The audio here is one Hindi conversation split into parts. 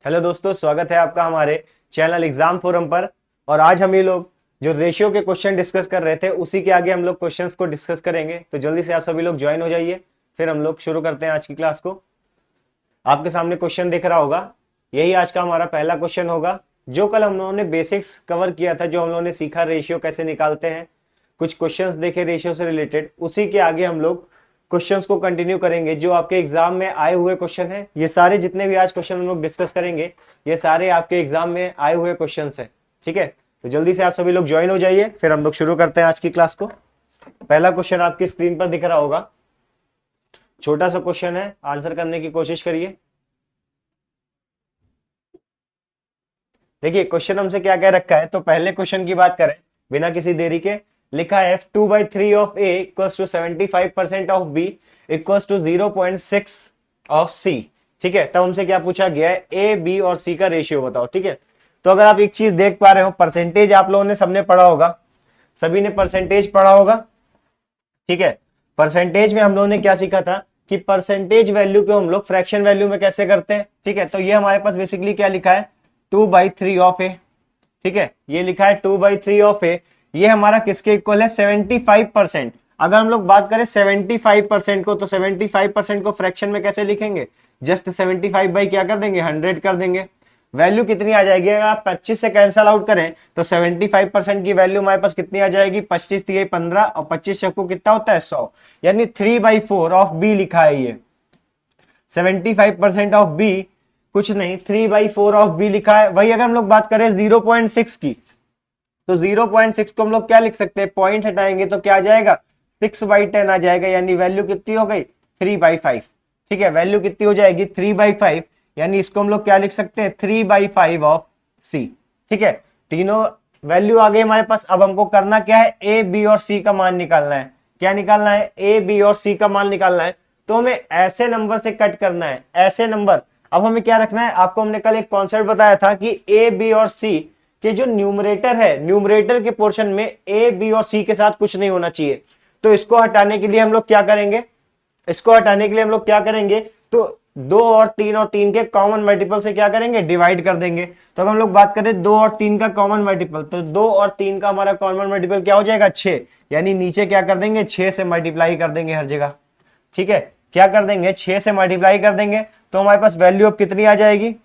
हेलो दोस्तों, स्वागत है आपका हमारे चैनल एग्जाम फोरम पर। और आज हम ये लोग जो रेशियो के क्वेश्चन डिस्कस कर रहे थे उसी के आगे हम लोग क्वेश्चंस को डिस्कस करेंगे। तो जल्दी से आप सभी लोग ज्वाइन हो जाइए, फिर हम लोग शुरू करते हैं आज की क्लास को। आपके सामने क्वेश्चन दिख रहा होगा, यही आज का हमारा पहला क्वेश्चन होगा। जो कल हम लोगों ने बेसिक्स कवर किया था, जो हम लोगों ने सीखा रेशियो कैसे निकालते हैं, कुछ क्वेश्चंस देखे रेशियो से रिलेटेड, उसी के आगे हम लोग क्वेश्चंस को कंटिन्यू करेंगे। जो आपके एग्जाम में आए हुए क्वेश्चन है, ये सारे जितने भी आज क्वेश्चन हम लोग डिस्कस करेंगे, ये सारे आपके एग्जाम में आए हुए क्वेश्चंस हैं। ठीक है, तो जल्दी से आप सभी लोग ज्वाइन हो जाइए, फिर हम लोग शुरू करते हैं आज की क्लास को। पहला क्वेश्चन आपकी स्क्रीन पर दिख रहा होगा, छोटा सा क्वेश्चन है, आंसर करने की कोशिश करिए। देखिए क्वेश्चन हमसे क्या कह रखा है, तो पहले क्वेश्चन की बात करें बिना किसी देरी के। लिखा है 2/3 of A equals to 75% of B equals to 0.6 of C. ठीक है, तब हमसे क्या पूछा गया है, ए बी और सी का रेशियो बताओ। ठीक है, तो अगर आप एक चीज देख पा रहे हो, परसेंटेज आप लोगों ने सबने पढ़ा होगा, सभी ने परसेंटेज पढ़ा होगा। ठीक है, परसेंटेज में हम लोगों ने क्या सीखा था कि परसेंटेज वैल्यू को हम लोग फ्रैक्शन वैल्यू में कैसे करते हैं। ठीक है, तो ये हमारे पास बेसिकली क्या लिखा है, 2/3 ऑफ ए। ठीक है, ये लिखा है 2/3 ऑफ ए। ये हमारा किसके इक्वल है, 75%। अगर हम लोग बात करें 75% को, तो 75% को फ्रैक्शन में कैसे लिखेंगे, जस्ट 75 बाई क्या कर देंगे, 100 कर देंगे। वैल्यू कितनी आ जाएगी, अगर आप 25 से कैंसल आउट करें तो 75% की वैल्यू हमारे पास कितनी आ जाएगी, 25 3 15 और 25 चक्कू कितना होता है, 100। यानी 3/4 ऑफ बी लिखा है। ये 75% ऑफ बी कुछ नहीं, 3/4 ऑफ बी लिखा है। वही अगर हम लोग बात करें 0.6 की, तो 0.6 को हम लोग क्या लिख सकते हैं, पॉइंट हटाएंगे तो क्या आ जाएगा, 6/10 आ जाएगा। यानी वैल्यू कितनी हो गई, 3/5। ठीक है, वैल्यू कितनी हो जाएगी, 3/5। यानी इसको हम लोग क्या लिख सकते हैं, 3/5 ऑफ सी। ठीक है, तीनों वैल्यू आ गई हमारे पास। अब हमको करना क्या है, ए बी और सी का मान निकालना है। क्या निकालना है, ए बी और सी का मान निकालना है। तो हमें ऐसे नंबर से कट करना है, ऐसे नंबर। अब हमें क्या रखना है, आपको हमने कल एक कॉन्सेप्ट बताया था कि ए बी और सी के जो न्यूमरेटर है, न्यूमरेटर के पोर्शन में ए बी और सी के साथ कुछ नहीं होना चाहिए। तो इसको हटाने के लिए हम लोग क्या करेंगे, इसको हटाने के लिए हम लोग क्या करेंगे, तो 2 और 3 के कॉमन मल्टीपल से क्या करेंगे, डिवाइड कर देंगे। तो अगर हम लोग बात करें 2 और 3 का कॉमन मल्टीपल, तो 2 और 3 का हमारा कॉमन मल्टीपल क्या हो जाएगा, 6। यानी नीचे क्या कर देंगे, 6 से मल्टीप्लाई कर देंगे हर जगह। ठीक है, क्या कर देंगे, 6 से मल्टीप्लाई कर देंगे। तो हमारे पास वैल्यू अब कितनी आ जाएगी,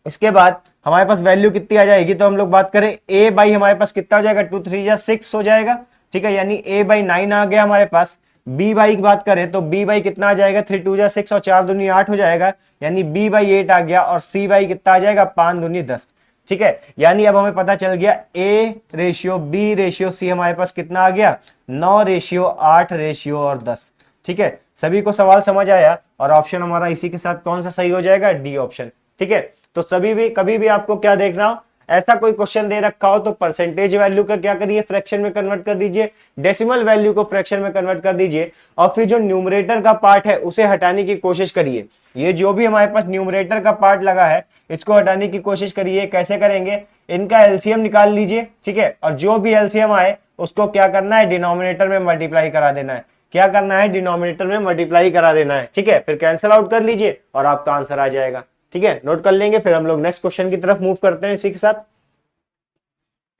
इसके बाद हमारे पास वैल्यू कितनी आ जाएगी, तो हम लोग बात करें a बाई हमारे पास कितना हो जाएगा, 2 3 6 हो जाएगा। ठीक है, यानी a/9 आ गया हमारे पास। b बाई की बात करें तो b बाई कितना आ जाएगा, 3 2 6 और 4 दूनी 8 हो जाएगा। यानी b/8 आ गया। और c बाई कितना आ जाएगा, 5 दूनी 10। ठीक है, यानी अब हमें पता चल गया a ratio b ratio c हमारे पास कितना आ गया, 9 रेशियो 8 रेशियो और 10। ठीक है, सभी को सवाल समझ आया। और ऑप्शन हमारा इसी के साथ कौन सा सही हो जाएगा, डी ऑप्शन। ठीक है, तो सभी भी कभी भी आपको क्या देखना हो, ऐसा कोई क्वेश्चन दे रखा हो तो परसेंटेज वैल्यू का क्या करिए, फ्रैक्शन में कन्वर्ट कर दीजिए, डेसिमल वैल्यू को फ्रैक्शन में कन्वर्ट कर दीजिए। और फिर जो न्यूमरेटर का पार्ट है उसे हटाने की कोशिश करिए। ये जो भी हमारे पास न्यूमरेटर का पार्ट लगा है, इसको हटाने की कोशिश करिए। कैसे करेंगे, इनका एलसीएम निकाल लीजिए। ठीक है, और जो भी एलसीएम आए उसको क्या करना है, डिनोमिनेटर में मल्टीप्लाई करा देना है। क्या करना है, डिनोमिनेटर में मल्टीप्लाई करा देना है। ठीक है, फिर कैंसिल आउट कर लीजिए और आपका आंसर आ जाएगा। ठीक है, नोट कर लेंगे। फिर हम लोग नेक्स्ट क्वेश्चन की तरफ मूव करते हैं। इसी के साथ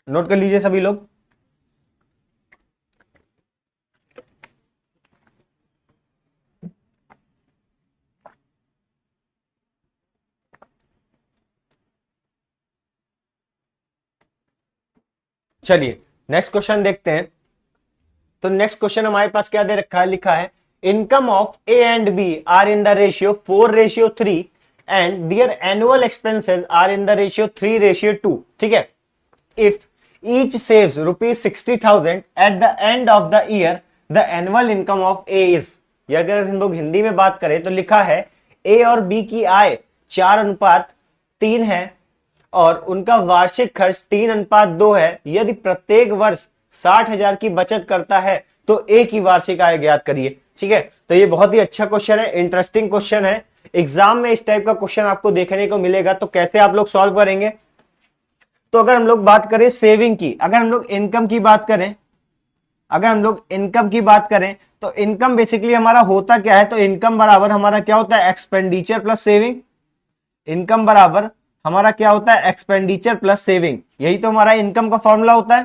नोट कर लीजिए सभी लोग। चलिए नेक्स्ट क्वेश्चन देखते हैं। तो नेक्स्ट क्वेश्चन हमारे पास क्या दे रखा है, लिखा है income of A and B are in the ratio 4:3 and their annual expenses are in the ratio 3:2। ठीक है, if each saves ₹60,000 at the end of the year the annual income of A is. ये अगर हम लोग हिंदी में बात करें तो लिखा है ए और बी की आय 4:3 है और उनका वार्षिक खर्च 3:2 है। यदि प्रत्येक वर्ष 60,000 की बचत करता है तो ए की वार्षिक आय ज्ञात करिए। ठीक है, तो ये बहुत ही अच्छा क्वेश्चन है, इंटरेस्टिंग क्वेश्चन है। एग्जाम में इस टाइप का क्वेश्चन आपको देखने को मिलेगा। तो कैसे आप लोग सॉल्व करेंगे, तो अगर हम लोग बात करें सेविंग की, अगर हम लोग इनकम की बात करें, अगर हम लोग इनकम की बात करें तो इनकम बेसिकली हमारा होता क्या है, तो इनकम बराबर हमारा क्या होता है, एक्सपेंडिचर प्लस सेविंग। इनकम बराबर हमारा क्या होता है, एक्सपेंडिचर प्लस सेविंग। यही तो हमारा इनकम का फॉर्मूला होता है,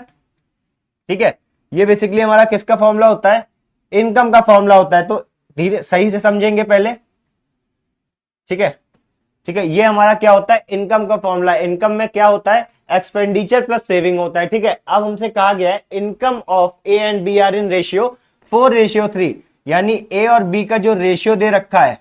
ठीक है। ये बेसिकली हमारा किसका फॉर्मूला होता है, इनकम का फॉर्मूला होता है। तो धीरे सही से समझेंगे पहले, ठीक है, ठीक है। ये हमारा क्या होता है, इनकम का फॉर्मूला। इनकम में क्या होता है, एक्सपेंडिचर प्लस सेविंग होता है, ठीक है। अब हमसे कहा गया है income of A and B are in ratio 4:3, यानी ए और बी का जो रेशियो दे रखा है,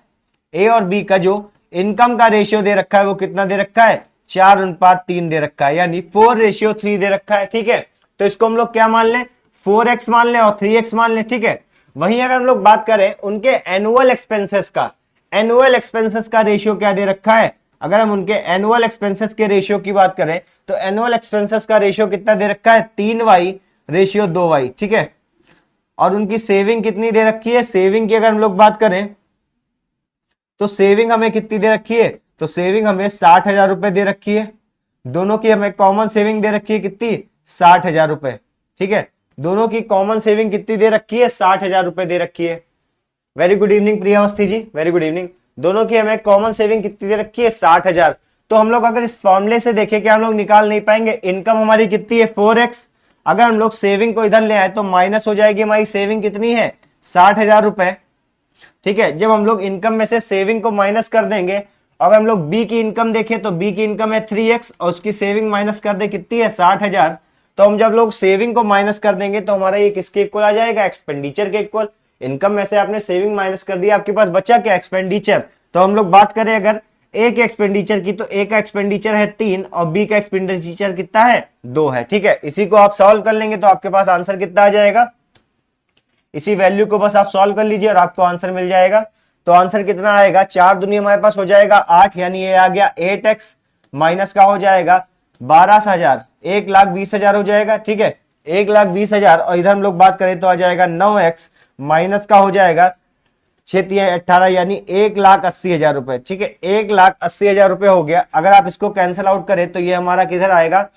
ए और बी का जो इनकम का रेशियो दे रखा है वो कितना दे रखा है, 4:3 दे रखा है, यानी 4:3 दे रखा है, ठीक है। तो इसको हम लोग क्या मान लें, 4x मान लें और 3x मान लें, ठीक है। वहीं अगर हम लोग बात करें उनके एनुअल एक्सपेंसेस का, एनुअल एक्सपेंसेस का रेशियो क्या दे रखा है, अगर हम उनके एनुअल एक्सपेंसेस के रेशियो की बात करें तो एनुअल एक्सपेंसेस का रेशियो कितना दे रखा है, 3y/2y, ठीक है। और उनकी सेविंग कितनी दे रखी है, सेविंग की अगर हम लोग बात करें तो सेविंग हमें कितनी दे रखी है, तो सेविंग हमें 60,000 रुपए दे रखी है। दोनों की हमें कॉमन सेविंग दे रखी है कितनी, 60,000 रुपए, ठीक है। दोनों की कॉमन सेविंग कितनी दे रखी है, 60,000 रुपए दे रखी है। वेरी गुड इवनिंग प्रियावस्थी जी, वेरी गुड इवनिंग। दोनों की हमें कॉमन सेविंग कितनी दे रखी है, 60,000। तो हम लोग अगर इस फॉर्मूले से देखें क्या हम लोग निकाल नहीं पाएंगे, इनकम हमारी कितनी है 4x, अगर हम लोग सेविंग को इधर ले आए तो माइनस हो जाएगी हमारी सेविंग कितनी है, 60,000 रुपए, ठीक है। जब हम लोग इनकम में से सेविंग को माइनस कर देंगे, अगर हम लोग बी की इनकम देखें तो बी की इनकम है 3x और उसकी सेविंग माइनस कर दे कितनी है, 60,000। तो हम जब लोग सेविंग को माइनस कर देंगे तो हमारा ये किसके इक्वल आ जाएगा, एक्सपेंडिचर के इक्वल। इनकम में से आपने सेविंग माइनस कर दिया, आपके पास बचा क्या, एक्सपेंडिचर। तो हम लोग बात करें अगर ए के एक्सपेंडिचर की तो ए का एक्सपेंडिचर है 3 और बी का एक्सपेंडिचर कितना है, 2 है, ठीक है। इसी को आप सॉल्व कर लेंगे तो आपके पास आंसर कितना आ जाएगा, इसी वैल्यू को बस आप सॉल्व कर लीजिए और आपको आंसर मिल जाएगा। तो आंसर कितना आएगा, 4 दूनी हमारे पास हो जाएगा 8, यानी ये आ गया 8x माइनस का हो जाएगा 12,000, 1,20,000 हो जाएगा, ठीक है, 1,20,000। और इधर हम लोग बात करें तो आ जाएगा 9x माइनस का हो जाएगा 6×18, यानी 1,80,000 रुपए, ठीक है, 1,80,000 रुपए हो गया। अगर आप इसको कैंसिल आउट करें तो ये हमारा किधर आएगा,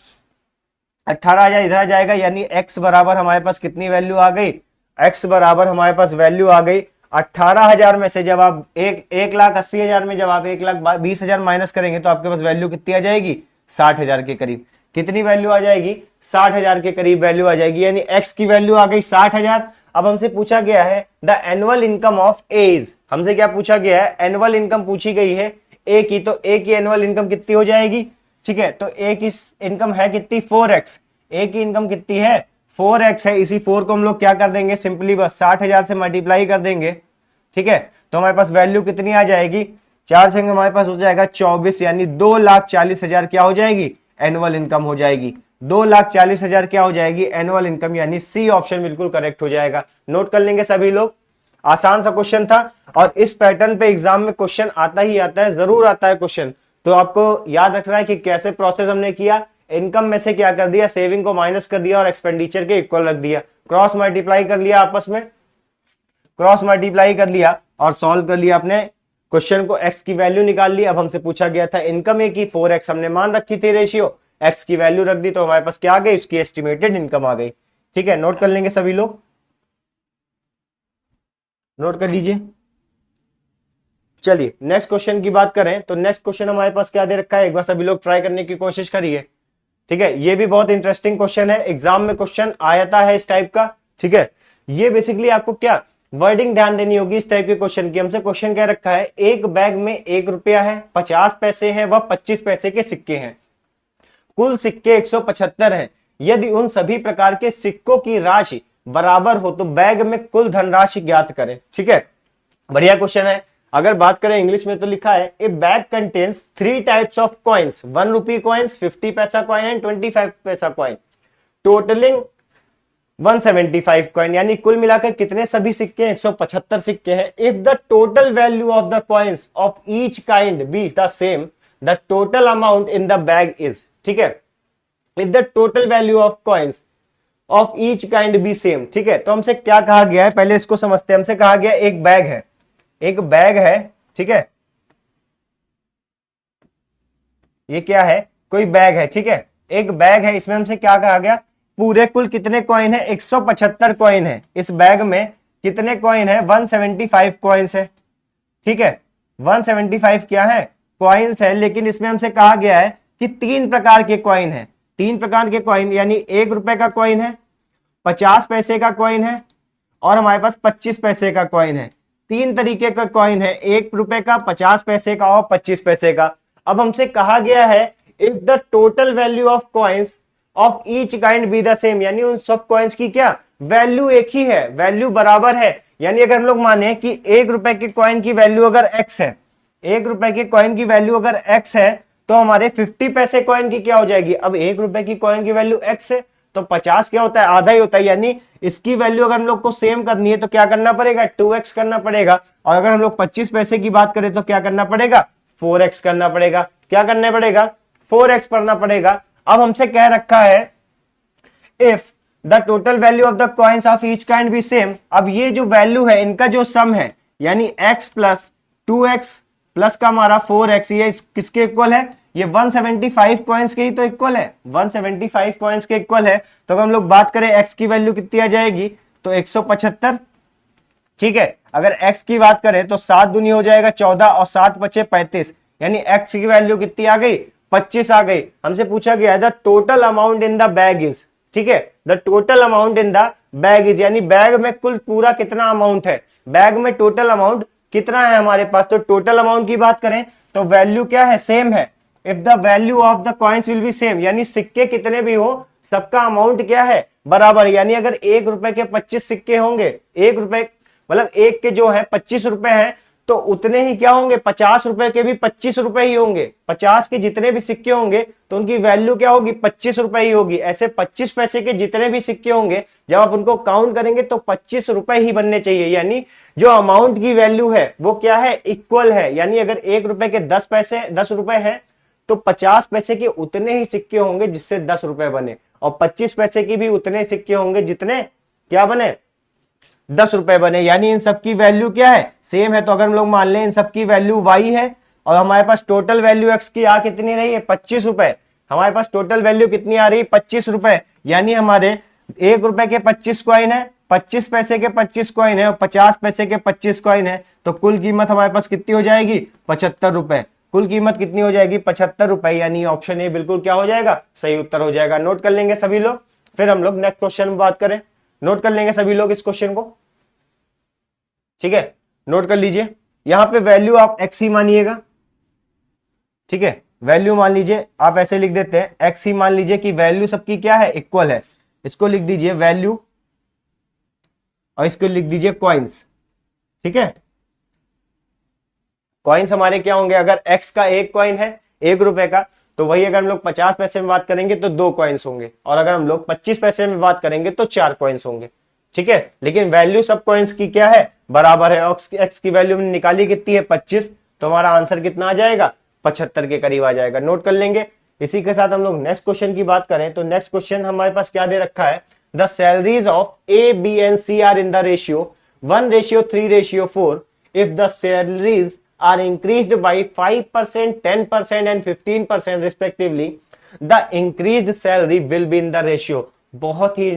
18,000 इधर आ जाएगा, यानी x बराबर हमारे पास कितनी वैल्यू आ गई, x बराबर हमारे पास वैल्यू आ गई 18,000 में से जब आप 1,80,000 में जब आप 1,20,000 माइनस करेंगे तो आपके पास वैल्यू कितनी आ जाएगी, 60,000 के करीब। कितनी वैल्यू आ जाएगी, 60,000 के करीब वैल्यू आ जाएगी, यानी x की वैल्यू आ गई 60,000। अब हमसे पूछा गया है the annual income of A is, हमसे क्या पूछा गया है, एनुअल इनकम पूछी गई है ए की। तो ए की एनुअल इनकम कितनी हो जाएगी, ठीक है। तो ए की इनकम है कितनी, 4x, ए की इनकम कितनी है, 4x है। इसी 4 को हम लोग क्या कर देंगे, सिंपली बस 60,000 से मल्टीप्लाई कर देंगे, ठीक है। तो हमारे पास वैल्यू कितनी आ जाएगी, 4 से हमारे पास हो जाएगा 24, यानी 2,40,000 क्या हो जाएगी, एनुअल इनकम हो जाएगी। 2,40,000 क्या हो जाएगी, एनुअल इनकम, यानी सी ऑप्शन बिल्कुल करेक्ट हो जाएगा। नोट कर लेंगे सभी लोग, आसान सा क्वेश्चन था और इस पैटर्न पे एग्जाम में क्वेश्चन आता ही आता है, जरूर आता है क्वेश्चन। तो आपको याद रखना है कि कैसे प्रोसेस हमने किया, इनकम में से क्या कर दिया, सेविंग को माइनस कर दिया और एक्सपेंडिचर के इक्वल रख दिया, क्रॉस मल्टीप्लाई कर लिया, आपस में क्रॉस मल्टीप्लाई कर लिया और सॉल्व कर लिया अपने क्वेश्चन को, x की वैल्यू निकाल ली। अब हमसे पूछा गया था इनकम ए की 4x हमने मान रखी थी रेशियो, x की वैल्यू रख दी तो हमारे पास क्या आ गई, उसकी एस्टिमेटेड इनकम आ गई, ठीक है। नोट कर लेंगे सभी लोग, नोट कर लीजिए। चलिए नेक्स्ट क्वेश्चन की बात करें तो नेक्स्ट क्वेश्चन हमारे पास क्या दे रखा है, एक बार सभी लोग ट्राई करने की कोशिश करिए, ठीक है। ये भी बहुत इंटरेस्टिंग क्वेश्चन है, एग्जाम में क्वेश्चन आया है इस टाइप का, ठीक है। ये बेसिकली आपको क्या वर्डिंग ध्यान देनी होगी इस टाइप के क्वेश्चन की। हमसे क्वेश्चन क्या रखा है, एक बैग में 1 रुपया है, 50 पैसे हैं व 25 पैसे के सिक्के हैं, कुल सिक्के 175 हैं। यदि उन सभी प्रकार के सिक्कों की राशि बराबर हो तो बैग में कुल धनराशि ज्ञात करें, ठीक है। बढ़िया क्वेश्चन है। अगर बात करें इंग्लिश में तो लिखा है ए bag contains 3 types of coins, 1 rupee coins, 50 पैसा कॉइन एंड 25 पैसा कॉइन, टोटलिंग 175 कॉइन, यानी कुल मिलाकर कितने सभी सिक्के, 175 सिक्के हैं। If the total value of the coins of each kind be the same, the total amount in the bag is, ठीक है। If the total value of coins of each kind be same, ठीक है। तो हमसे क्या कहा गया है, पहले इसको समझते हैं। हमसे कहा गया एक बैग है, एक बैग है, ठीक है। ये क्या है, कोई बैग है, ठीक है, एक बैग है। इसमें हमसे क्या कहा गया, पूरे कुल कितने कॉइन है, 175 कॉइन है। इस बैग में कितने कॉइन है, 175 कॉइन्स है, ठीक है। 175 क्या है, कॉइन्स है, लेकिन इसमें हमसे कहा गया है कि 3 प्रकार के कॉइन है। 3 प्रकार के कॉइन यानी 1 रुपए का कॉइन है, 50 पैसे का कॉइन है और हमारे पास 25 पैसे का कॉइन है। 3 तरीके का कॉइन है, 1 रुपए का, 50 पैसे का और 25 पैसे का। अब हमसे कहा गया है if the total value of coins of each kind be the same, यानी उन सब कॉइन्स की क्या वैल्यू एक ही है, वैल्यू बराबर है। यानी अगर हम लोग माने कि 1 रुपए के कॉइन की वैल्यू अगर x है, 1 रुपए के कॉइन की वैल्यू अगर x है, तो हमारे 50 पैसे कॉइन की क्या हो जाएगी। अब 1 रुपए की कॉइन की वैल्यू x है तो 50 क्या होता है, आधा ही होता है। यानी इसकी वैल्यू अगर हम लोग को सेम करनी है तो क्या करना पड़ेगा, 2x करना पड़ेगा। और अगर हम लोग 25 पैसे की बात करें तो क्या करना पड़ेगा, 4x करना पड़ेगा। क्या करना पड़ेगा, 4x करना पड़ेगा। अब हमसे कह रखा है if the total value of the coins of each kind be same. अब ये जो वैल्यू है इनका जो सम है, यानी x प्लस 2x प्लस का हमारा 4x, ये किसके इक्वल है, ये 175 कॉइन्स के ही तो इक्वल है, 175 कॉइन्स के इक्वल है। तो अगर हम लोग बात करें x की वैल्यू कितनी आ जाएगी, तो 175। ठीक है, अगर x की बात करें तो 7 दूनी हो जाएगा 14 और 7 बचे 35, यानी x की वैल्यू कितनी आ गई, 25 आ गई। हमसे पूछा गया the total amount in the bag is, ठीक है, the total amount in the bag is, यानी बैग में कुल पूरा कितना अमाउंट है, बैग में टोटल अमाउंट कितना है हमारे पास। तो टोटल अमाउंट की बात करें तो वैल्यू क्या है, सेम है। If the value of the coins will be same, यानी सिक्के कितने भी हो सबका अमाउंट क्या है, बराबर। यानी अगर 1 रुपए के 25 सिक्के होंगे, 1 रुपए मतलब एक के जो है 25 रुपए हैं, तो उतने ही क्या होंगे, 50 रुपए के भी 25 रुपए ही होंगे। 50 के जितने भी सिक्के होंगे तो उनकी वैल्यू क्या होगी, 25 रुपए ही होगी। ऐसे 25 पैसे के जितने भी सिक्के होंगे जब आप उनको काउंट करेंगे तो 25 रुपए ही बनने चाहिए। यानी जो अमाउंट की वैल्यू है वो क्या है, इक्वल है। यानी अगर 1 रुपए के 10 रुपए है तो 50 पैसे के उतने ही सिक्के होंगे जिससे 10 रुपए बने, और 25 पैसे की भी उतने सिक्के होंगे जितने क्या बने, 10 रुपए बने। यानी इन सबकी वैल्यू क्या है, सेम है। तो अगर हम लोग मान लें इन सबकी वैल्यू y है और हमारे पास टोटल वैल्यू x की आ कितनी रही है, 25 रुपए। हमारे पास टोटल वैल्यू कितनी आ रही है, 25 रुपए। यानी हमारे 1 रुपए के 25 कॉइन है, 25 पैसे के 25 कॉइन है और 50 पैसे के 25 कॉइन है। तो कुल कीमत हमारे पास कितनी हो जाएगी, 75 रुपए। कुल कीमत कितनी हो जाएगी, 75 रुपए। यानी ऑप्शन ए बिल्कुल क्या हो जाएगा, सही उत्तर हो जाएगा। नोट कर लेंगे सभी लोग, फिर हम लोग नेक्स्ट क्वेश्चन में बात करें। नोट कर लेंगे सभी लोग इस क्वेश्चन को, ठीक है, नोट कर लीजिए। यहां पे वैल्यू आप x ही मानिएगा, ठीक है, वैल्यू मान लीजिए आप ऐसे लिख देते हैं, x ही मान लीजिए कि वैल्यू सबकी क्या है, इक्वल है। इसको लिख दीजिए वैल्यू और इसको लिख दीजिए कॉइन्स, ठीक है। कॉइन्स हमारे क्या होंगे, अगर x का एक कॉइन है 1 रुपए का, तो वही अगर हम लोग 50 पैसे में बात करेंगे तो 2 कॉइन्स होंगे, और अगर हम लोग 25 पैसे में बात करेंगे तो 4 कॉइन्स होंगे, ठीक है। लेकिन वैल्यू सब कॉइन्स की क्या है, बराबर है। x की वैल्यू हमने निकाली कितनी है, 25, तो हमारा आंसर कितना आ जाएगा, 75 के करीब आ जाएगा। नोट कर लेंगे। इसी के साथ हम लोग नेक्स्ट क्वेश्चन की बात करें तो नेक्स्ट क्वेश्चन हमारे पास क्या दे रखा है, the salaries of A, B and C are in the ratio 1:3:4 if the salaries are increased by 5%, 10% and 15% respectively, the increased salary will be in the ratio। बहुत ही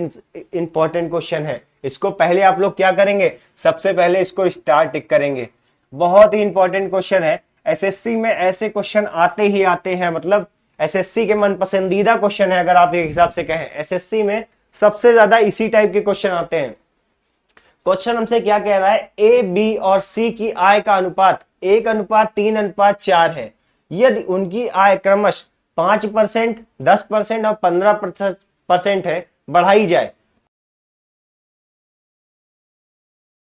इंपॉर्टेंट क्वेश्चन है। इसको पहले आप लोग क्या करेंगे, सबसे पहले इसको स्टार टिक करेंगे। बहुत ही इंपॉर्टेंट क्वेश्चन है। एसएससी में ऐसे क्वेश्चन आते ही आते हैं, मतलब एसएससी के मन पसंदीदा क्वेश्चन है। अगर आप एक हिसाब से कहें एसएससी में सबसे ज्यादा इसी टाइप के क्वेश्चन आते हैं। क्वेश्चन हमसे क्या कह रहा है, ए, बी और सी की आय का अनुपात 1:3:4 है। यदि उनकी आय क्रमश 5%, 10% और 15% है, बढ़ाई जाए।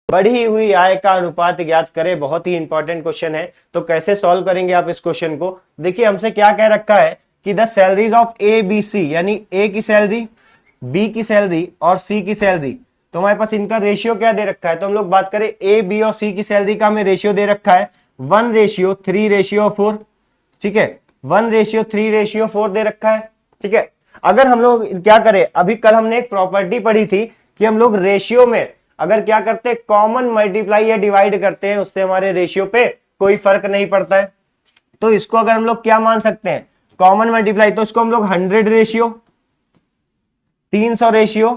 बढ़ी हुई आय का अनुपात ज्ञात करें। बहुत ही इंपॉर्टेंट क्वेश्चन है। तो कैसे सॉल्व करेंगे आप इस क्वेश्चन को, देखिए हमसे क्या कह रखा है कि the salaries of A, B, C, यानी ए की सैलरी, बी की सैलरी और सी की सैलरी, तो हमारे पास इनका रेशियो क्या दे रखा है। तो हम लोग बात करें ए, बी और सी की सैलरी का हमें रेशियो दे रखा है 1:3:4, ठीक है, 1:3:4 दे रखा है, ठीक है। अगर हम लोग क्या करें, अभी कल हमने एक प्रॉपर्टी पढ़ी थी कि हम लोग रेशियो में अगर क्या करते हैं, कॉमन मल्टीप्लाई या डिवाइड करते हैं, उससे हमारे रेशियो पे कोई फर्क नहीं पड़ता है। तो इसको अगर हम लोग क्या मान सकते हैं, कॉमन मल्टीप्लाई, तो इसको हम लोग 100 रेशियो, 300 रेशियो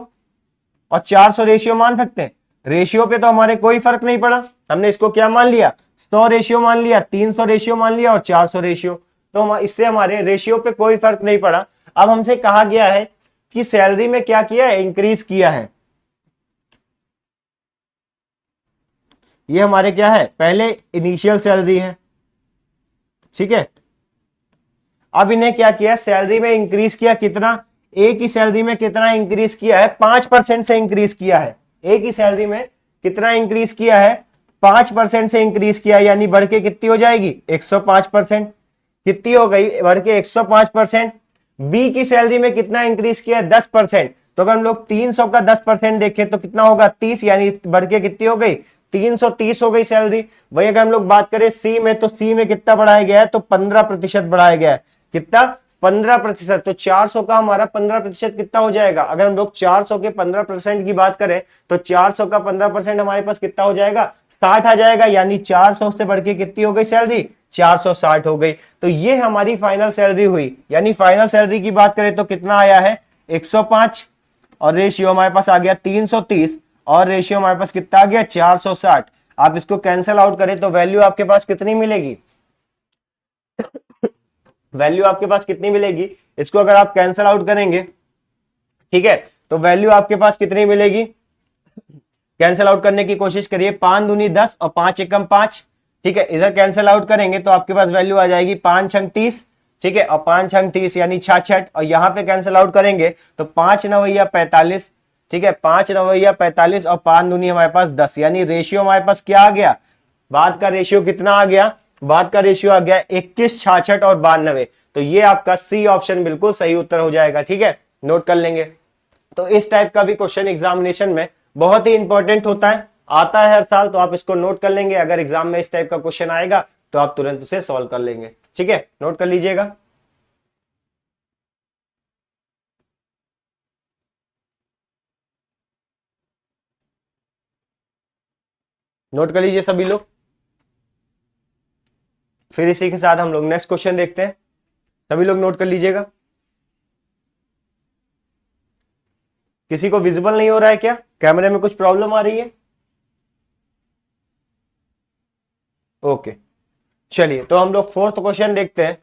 और 400 रेशियो मान सकते हैं। रेशियो पे तो हमारे कोई फर्क नहीं पड़ा, हमने इसको क्या मान लिया, 100 रेशियो मान लिया, 300 रेशियो मान लिया और 400 रेशियो। तो इससे हमारे रेशियो पे कोई फर्क नहीं पड़ा। अब हमसे कहा गया है कि सैलरी में क्या किया है, इंक्रीज किया है। ये हमारे क्या है, पहले इनिशियल सैलरी है, ठीक है। अब इन्हें क्या किया, सैलरी में इंक्रीज किया, कितना, एक ही सैलरी में कितना इंक्रीज किया है, 5% से इंक्रीज किया है। एक ही सैलरी में कितना इंक्रीज किया है, 5% से इंक्रीज किया, यानी बढ़ के कितनी हो जाएगी, 105%। कितनी हो गई, बढ़ के 105%। बी की सैलरी में कितना इंक्रीज किया है, 10%। तो अगर हम लोग 300 का 10% देखें तो कितना होगा, 30, यानी बढ़ के कितनी हो गई, 330 हो गई सैलरी। वही अगर हम लोग बात करें सी में, तो सी में कितना बढ़ाया गया है, तो 15% बढ़ाया गया है। कितना, 15%। तो 400 का हमारा 15% कितना हो जाएगा, अगर हम लोग 400 के 15% की बात करें तो 400 का 15% हमारे पास कितना हो जाएगा, 60 आ जाएगा। यानी 400 से बढ़ के कितनी हो गई सैलरी, 460 हो गई। तो ये हमारी फाइनल सैलरी हुई। यानी फाइनल सैलरी की बात करें तो कितना आया है, 105, और रेशियो हमारे पास आ गया 330, और रेशियो हमारे पास कितना आ गया, 460। आप इसको कैंसिल आउट करें तो वैल्यू आपके पास कितनी मिलेगी, वैल्यू आपके पास कितनी मिलेगी, इसको अगर आप कैंसिल आउट करेंगे, ठीक है, तो वैल्यू आपके पास कितनी मिलेगी, कैंसिल आउट करने की कोशिश करिए, 5 दूनी 10 और 5 एकम 5, ठीक है। इधर कैंसिल आउट करेंगे तो आपके पास वैल्यू आ जाएगी 5 छंग 30, ठीक है, और 5 छंग 30 यानी 66, और यहां पे कैंसिल आउट करेंगे तो 5 नवैया 45, ठीक है, 5 नवैया 45 और 5 दूनी हमारे पास 10, यानी रेशियो हमारे पास क्या आ गया, बाद का रेशियो कितना आ गया, बाद का रेशियो आ गया 21, 66 और 92। तो ये आपका सी ऑप्शन बिल्कुल सही उत्तर हो जाएगा, ठीक है, नोट कर लेंगे। तो इस टाइप का भी क्वेश्चन एग्जामिनेशन में बहुत ही इंपॉर्टेंट होता है, आता है हर साल, तो आप इसको नोट कर लेंगे। अगर एग्जाम में इस टाइप का क्वेश्चन आएगा तो आप तुरंत उसे सॉल्व कर लेंगे, ठीक है, नोट कर लीजिएगा। नोट कर लीजिए सभी लोग। फिर इसी के साथ हम लोग नेक्स्ट क्वेश्चन देखते हैं, सभी लोग नोट कर लीजिएगा। किसी को विजिबल नहीं हो रहा है क्या, कैमरे में कुछ प्रॉब्लम आ रही है, ओके। चलिए तो हम लोग फोर्थ क्वेश्चन देखते हैं।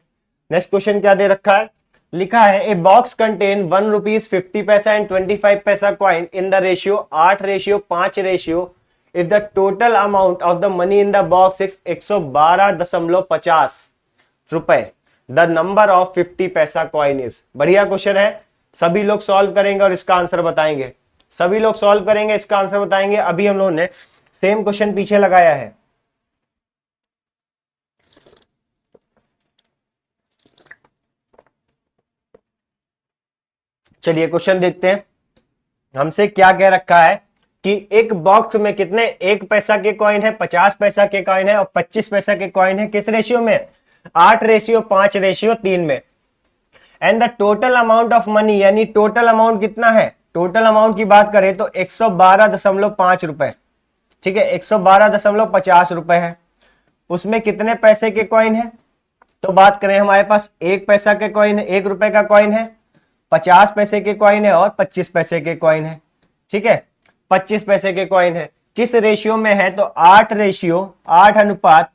नेक्स्ट क्वेश्चन क्या दे रखा है, लिखा है ए बॉक्स कंटेन 1 रुपीज 50 पैसा एंड 25 पैसा coin in the ratio 8 ratio 5 ratio if the total amount of the money in the box is 112.50 रुपए, द नंबर ऑफ 50 पैसा कॉइन इज। बढ़िया क्वेश्चन है, सभी लोग सॉल्व करेंगे और इसका आंसर बताएंगे, सभी लोग सॉल्व करेंगे, इसका आंसर बताएंगे। अभी हम लोगों ने सेम क्वेश्चन पीछे लगाया है, चलिए क्वेश्चन देखते हैं। हमसे क्या कह रखा है कि एक बॉक्स में कितने 1 पैसा के कॉइन है, 50 पैसा के कॉइन है और 25 पैसा के कॉइन है, किस रेशियो में, 8 रेशियो 5 रेशियो 3 में। And the total amount of money, यानी टोटल अमाउंट कितना है, टोटल अमाउंट की बात करें तो 112.5 रुपए, ठीक है, 112.50 रुपए है। उसमें कितने पैसे के कॉइन है, तो बात करें हमारे पास 1 पैसा के कॉइन है, 1 रुपए का कॉइन है, 50 पैसे के कॉइन है और 25 पैसे के कॉइन है, ठीक है, 25 पैसे के कॉइन है। किस रेशियो में है, तो 8 रेशियो 8 अनुपात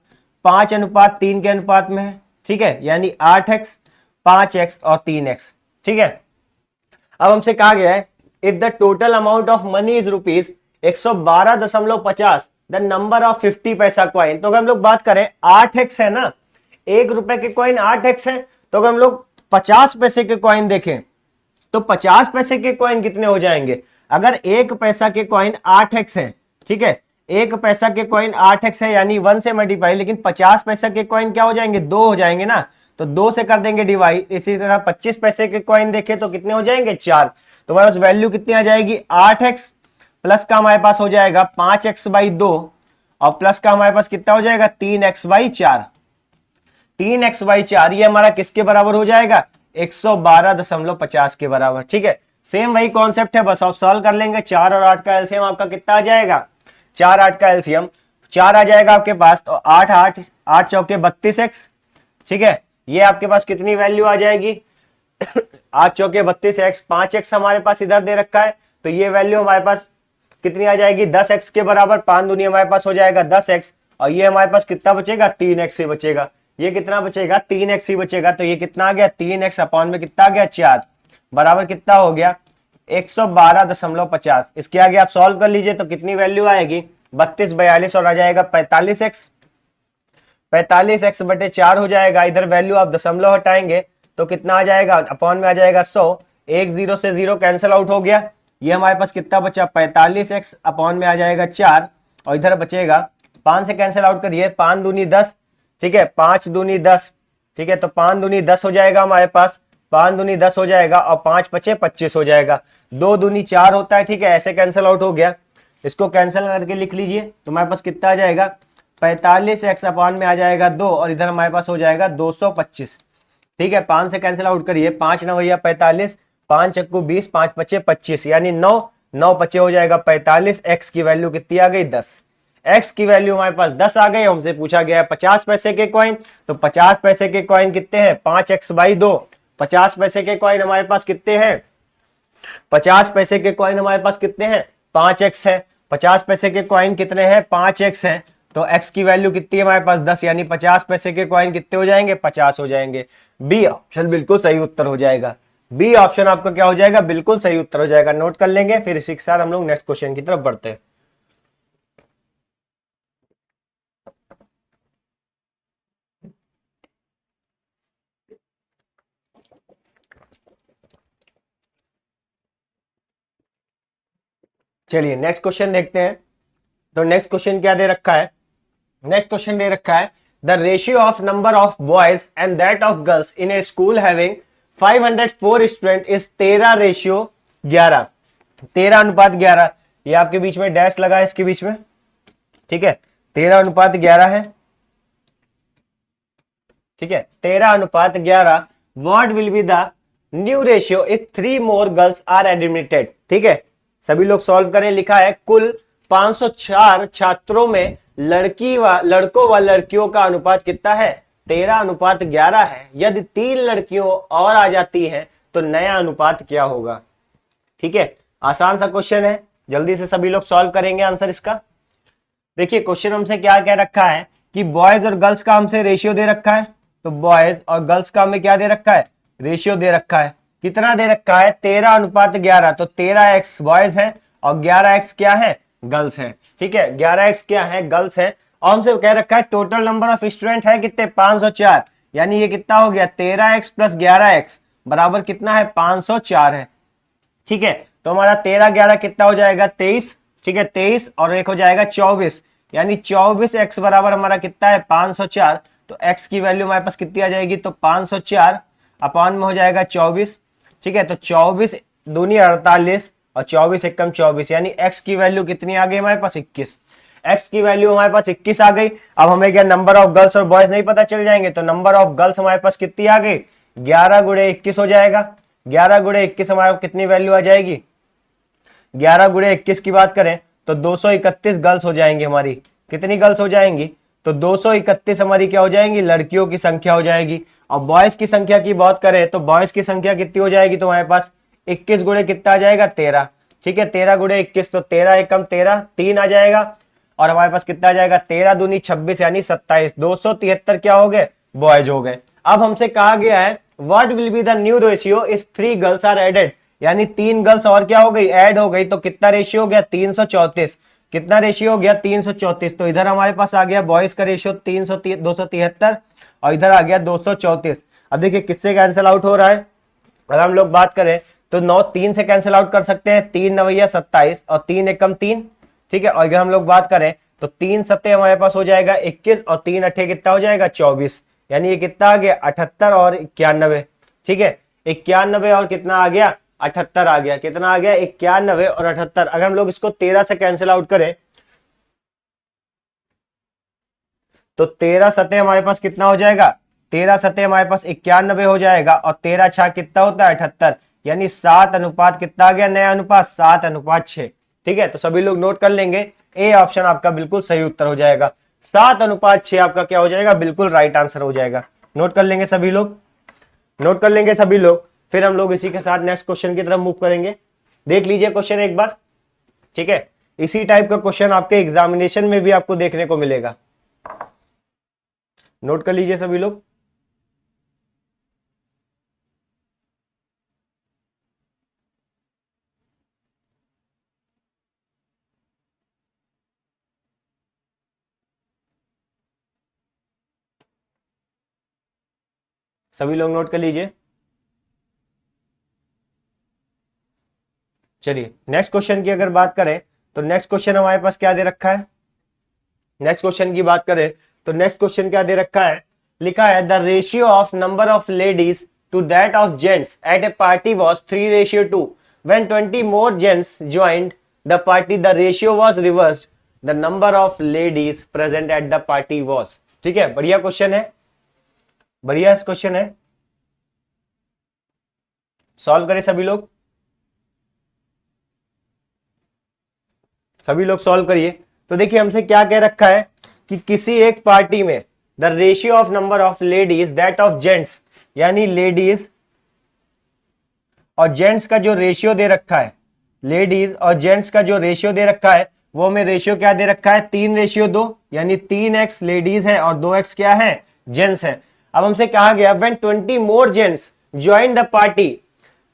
5 अनुपात 3 के अनुपात में है, ठीक है, यानी 8x 5x और 3x, ठीक है। अब हमसे कहा गया है if the total amount of money is rupees 112.50 the number of 50 पैसा कॉइन। तो अगर हम लोग बात करें 8x है ना, 1 रुपए के कॉइन 8x है, तो अगर हम लोग 50 पैसे के कॉइन देखें तो 50 पैसे के कॉइन कितने हो जाएंगे, अगर 1 पैसा के कॉइन 8x है, ठीक है, 1 पैसा के कॉइन 8x है यानी 1 से मल्टीप्लाई, लेकिन 50 पैसा के कॉइन क्या हो जाएंगे, 2 हो जाएंगे ना, तो 2 से कर देंगे डिवाइड। इसी तरह 25 पैसे के कॉइन देखें तो कितने हो जाएंगे, 4। तो हमारे पास वैल्यू कितनी आ जाएगी, 8x प्लस का हमारे पास हो जाएगा 5x/2 और प्लस का हमारे पास कितना हो जाएगा 3x/4। 3x/4 ये हमारा किसके बराबर हो जाएगा, 112.50 के बराबर, ठीक है। सेम वही कॉन्सेप्ट है, बस आप सॉल्व कर लेंगे। 4 और 8 का एलसीएम आपका कितना आ जाएगा, 4 8 का एलसीएम 4 आ जाएगा आपके पास, तो 8 8 8 चौके 32x, ठीक है, ये आपके पास कितनी वैल्यू आ जाएगी 8 चौके 32x, 5x हमारे पास इधर दे रखा है, तो ये वैल्यू हमारे पास कितनी आ जाएगी 10x के बराबर, 5 दूनी हमारे पास हो जाएगा 10x और ये हमारे पास कितना बचेगा 3x ही बचेगा। ये कितना बचेगा 3x ही बचेगा। तो ये कितना आ गया 3x अपॉन में कितना आ गया 4 बराबर कितना हो गया 112.50। इसके आगे आप सॉल्व कर लीजिए तो कितनी वैल्यू आएगी 32 42 और आ जाएगा 45x। 45x बटे 4 हो जाएगा। इधर वैल्यू आप दशमलव हटाएंगे तो कितना आ जाएगा अपॉन में आ जाएगा 100। एक जीरो से जीरो कैंसिल आउट हो गया। ये हमारे पास कितना बचा 45x अपॉन में आ जाएगा 4 और इधर बचेगा 5 से कैंसिल आउट करिए 5 दूनी 10। ठीक है 5 दूनी 10। ठीक है तो 5 दूनी 10 हो जाएगा हमारे पास 5 दूनी 10 हो जाएगा और 5 पचे 25 हो जाएगा। 2 दूनी 4 होता है। ठीक है ऐसे कैंसिल आउट हो गया। इसको कैंसिल करके लिख लीजिए तो हमारे पास कितना आ जाएगा 45x अपॉन में आ जाएगा 2 और इधर हमारे पास हो जाएगा 225। ठीक है 5 से कैंसिल आउट करिए 5 9 भैया 45 5 चक्कू 20 5 पचे 25 यानी 9 9 पचे हो जाएगा 45। x की वैल्यू कितनी आ गई 10। x की वैल्यू हमारे पास 10 आ गई। हमसे पूछा गया है 50 पैसे के कॉइन। तो 50 पैसे के कॉइन कितने हैं 5x/2। 50 पैसे के कॉइन हमारे पास कितने हैं 50 पैसे के कॉइन हमारे पास कितने हैं 5x है। 50 पैसे के कॉइन कितने हैं 5x हैं। तो x की वैल्यू कितनी है हमारे पास 10 यानी 50 पैसे के कॉइन कितने हो जाएंगे 50 हो जाएंगे। बी ऑप्शन बिल्कुल सही उत्तर हो जाएगा। बी ऑप्शन आपका क्या हो जाएगा बिल्कुल सही उत्तर हो जाएगा। नोट कर लेंगे फिर इसी के साथ हम लोग नेक्स्ट क्वेश्चन की तरफ बढ़ते हैं। चलिए नेक्स्ट क्वेश्चन देखते हैं। तो नेक्स्ट क्वेश्चन क्या दे रखा है। नेक्स्ट क्वेश्चन दे रखा है the ratio of number of boys and that of girls in A school having 504 student is 13:11। 13:11। ये आपके बीच में डैश लगा है इसके बीच में। ठीक है 13:11 है। ठीक है 13:11। What will be the new ratio if 3 more girls are admitted. ठीक है सभी लोग सॉल्व करें। लिखा है कुल 504 छात्रों में लड़कों व लड़कियों का अनुपात कितना है 13:11 है। यदि 3 लड़कियों और आ जाती हैं तो नया अनुपात क्या होगा। ठीक है आसान सा क्वेश्चन है। जल्दी से सभी लोग सॉल्व करेंगे आंसर इसका। देखिए क्वेश्चन हमसे क्या कह रखा है कि बॉयज और गर्ल्स का हमसे रेशियो दे रखा है। तो बॉयज और गर्ल्स का हमें क्या दे रखा है रेशियो दे रखा है। कितना दे रखा है 13:11। तो 13x बॉयज है और 11x क्या है गर्ल्स है। ठीक है 11x क्या है गर्ल्स है। और हमसे कह रखा है टोटल नंबर ऑफ स्टूडेंट है कितने 504 यानी ये कितना हो गया 13x प्लस 11x बराबर कितना है 504 है। ठीक है तो हमारा 13 11 कितना हो जाएगा 23। ठीक है 23 और एक हो जाएगा 24 यानी 24x बराबर हमारा कितना है 504। तो x की वैल्यू हमारे पास कितनी आ जाएगी तो 504 अपॉन में हो जाएगा 24। ठीक है तो 24 दूनी 48 और 24 एकम 24 यानी x की वैल्यू कितनी आ गई हमारे पास 21। x की वैल्यू हमारे पास 21 आ गई। अब हमें क्या नंबर ऑफ गर्ल्स और बॉयज नहीं पता चल जाएंगे। तो नंबर ऑफ गर्ल्स हमारे पास कितनी आ गई 11 गुणे 21 हो जाएगा। 11 गुणे 21 हमारे कितनी वैल्यू आ जाएगी 11 गुणे 21 की बात करें तो 231 गर्ल्स हो जाएंगी हमारी। कितनी गर्ल्स हो जाएंगी तो 231 हमारी क्या हो जाएंगी लड़कियों की संख्या हो जाएगी। और बॉयज की संख्या की बात करें तो बॉयज की संख्या कितनी हो जाएगी तो हमारे पास 21 गुणे कितना आ जाएगा 13। ठीक है 13 गुणे 21 तो 13 एकम 13 3 आ जाएगा और हमारे पास कितना आ जाएगा 13 दूनी 26 यानी 27। 273 क्या हो गए बॉयज हो गए। अब हमसे कहा गया है what will be the new ratio if 3 girls are added यानी 3 गर्ल्स और क्या हो गई ऐड हो गई। तो कितना रेशियो हो गया 334। कितना रेशियो हो गया 334। तो इधर हमारे पास आ गया बॉयज का रेशियो 273 और इधर आ गया 234। अब देखिए किससे कैंसिल आउट हो रहा है। अगर हम लोग बात करें तो 9 3 से कैंसिल आउट कर सकते हैं 3 9 27 और 3 एकम 3। ठीक है और अगर हम लोग बात करें तो 3 सत्ते हमारे पास हो जाएगा 21 और 3 अट्ठे कितना हो जाएगा 24 यानी ये कितना आ गया 78 और 91। ठीक है 91 और कितना आ गया 78 आ गया। कितना आ गया 91 और 78। अगर हम लोग इसको 13 से कैंसिल आउट करें तो 13 सतह हमारे पास कितना हो जाएगा 13 सतह हमारे पास 91 हो जाएगा और 13 छा कितना होता है 78 यानी 7 अनुपात कितना आ गया नया अनुपात 7:6। ठीक है तो सभी लोग नोट कर लेंगे ए ऑप्शन आपका बिल्कुल सही उत्तर हो जाएगा। 7:6 आपका क्या हो जाएगा बिल्कुल राइट आंसर हो जाएगा। नोट कर लेंगे सभी लोग। नोट कर लेंगे सभी लोग। फिर हम लोग इसी के साथ नेक्स्ट क्वेश्चन की तरफ मूव करेंगे। देख लीजिए क्वेश्चन एक बार। ठीक है इसी टाइप का क्वेश्चन आपके एग्जामिनेशन में भी आपको देखने को मिलेगा। नोट कर लीजिए सभी लोग। सभी लोग नोट कर लीजिए। चलिए नेक्स्ट क्वेश्चन की अगर बात करें तो नेक्स्ट क्वेश्चन हमारे पास क्या दे रखा है। नेक्स्ट क्वेश्चन की बात करें तो नेक्स्ट क्वेश्चन क्या दे रखा है, लिखा है the ratio of number of ladies to that of gents at a party was 3:2 when 20 more gents joined the party the ratio was reversed the number of ladies present at the party was. ठीक है, बढ़िया क्वेश्चन है, बढ़िया क्वेश्चन है, सॉल्व करें सभी लोग, सभी लोग सॉल्व करिए। तो देखिए हमसे क्या कह रखा है कि किसी एक पार्टी में the ratio of number of ladies that of gents, यानी लेडीज और जेंट्स का जो रेशियो दे रखा है, लेडीज और जेंट्स का जो रेशियो दे रखा है वो में रेशियो क्या दे रखा है 3:2, यानी 3x लेडीज है और 2x क्या है जेंट्स है। अब हमसे कहा गया when 20 more gents join the party,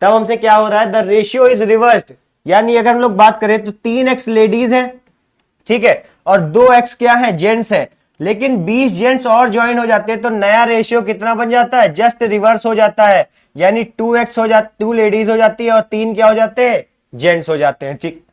तब हमसे क्या हो रहा है द रेशियो इज रिवर्स्ड, यानी अगर हम लोग बात करें तो 3x लेडीज है, ठीक है, और 2x क्या है जेंट्स है, लेकिन 20 जेंट्स और ज्वाइन हो जाते हैं तो नया रेशियो कितना बन जाता है, जस्ट रिवर्स हो जाता है, यानी 2x हो जाती, 2 लेडीज हो जाती है और 3 क्या हो जाते हैं जेंट्स हो जाते हैं। ठीक,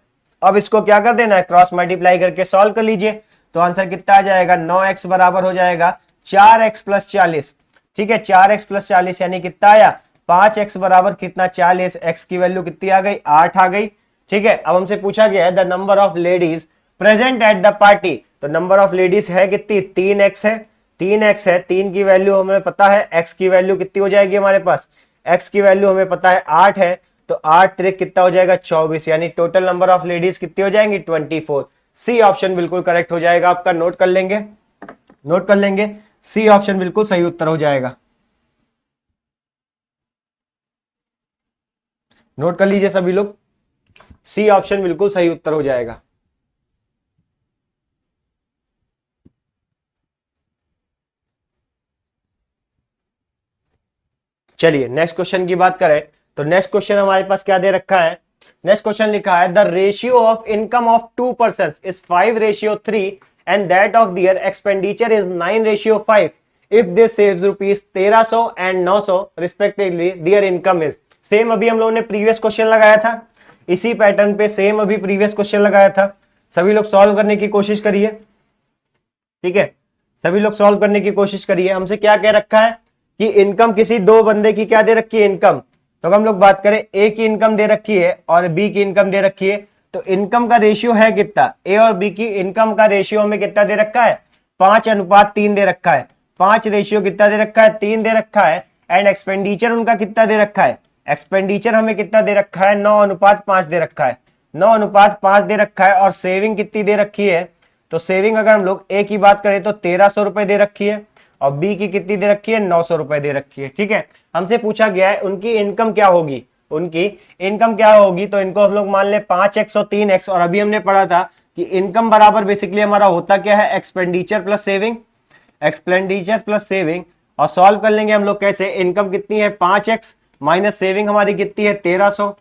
अब इसको क्या कर देना है, क्रॉस मल्टीप्लाई करके सॉल्व कर लीजिए। तो आंसर कितना आ जाएगा, 9x बराबर हो जाएगा 4x + 40। ठीक है, 4x + 40 यानी कितना आया 5x बराबर कितना 40, x की वैल्यू कितनी आ गई 8 आ गई। ठीक है, अब हमसे पूछा गया है the number of ladies present at the party, तो नंबर ऑफ लेडीज है कितनी 3x है, 3x है, 3 की वैल्यू हमें पता है, x की वैल्यू कितनी हो जाएगी हमारे पास, x की वैल्यू हमें पता है 8 है, तो 8 त्रिक कितना हो जाएगा 24, यानी टोटल नंबर ऑफ लेडीज कितनी हो जाएंगी 24। सी ऑप्शन बिल्कुल करेक्ट हो जाएगा आपका, नोट कर लेंगे, नोट कर लेंगे, सी ऑप्शन बिल्कुल सही उत्तर हो जाएगा, नोट कर लीजिए सभी लोग, सी ऑप्शन बिल्कुल सही उत्तर हो जाएगा। चलिए नेक्स्ट क्वेश्चन की बात करें तो नेक्स्ट क्वेश्चन हमारे पास क्या दे रखा है, नेक्स्ट क्वेश्चन लिखा है the ratio of income of 2 persons is 5:3 and that of their expenditure is 9:5 if they saves rupees 1300 and 900 respectively there income is. Same अभी हम लोगों ने प्रीवियस क्वेश्चन लगाया था, इसी पैटर्न पे सेम अभी प्रीवियस क्वेश्चन लगाया था, सभी लोग सॉल्व करने की कोशिश करिए। ठीक है, सभी लोग सॉल्व करने की कोशिश करिए। हमसे क्या कह रखा है कि इनकम किसी दो बंदे की क्या दे रखी है इनकम, तो अगर हम लोग बात करें ए की इनकम दे रखी है और बी की इनकम दे रखी है, तो इनकम का रेशियो है कितना, ए और बी की इनकम का रेशियो हमें कितना दे रखा है 5:3 दे रखा है, 5 रेशियो कितना दे रखा है 3 दे रखा है, एंड एक्सपेंडिचर उनका कितना दे रखा है, एक्सपेंडिचर हमें कितना दे रखा है 9:5 दे रखा है, 9:5 दे रखा है, और सेविंग कितनी दे रखी है, तो सेविंग अगर हम लोग ए की बात करें तो 1300 रुपए दे रखी है और बी की कितनी दे रखी है 900 रुपए दे रखी है। ठीक है, हमसे पूछा गया है उनकी इनकम क्या होगी, उनकी इनकम क्या होगी, तो इनको हम लोग मान ले 5x और 3x, और अभी हमने पढ़ा था कि इनकम बराबर बेसिकली हमारा होता क्या है expenditure plus saving, expenditure plus saving, और सॉल्व कर लेंगे हम लोग कैसे, इनकम कितनी है 5x माइनस सेविंग हमारी कितनी है 1300।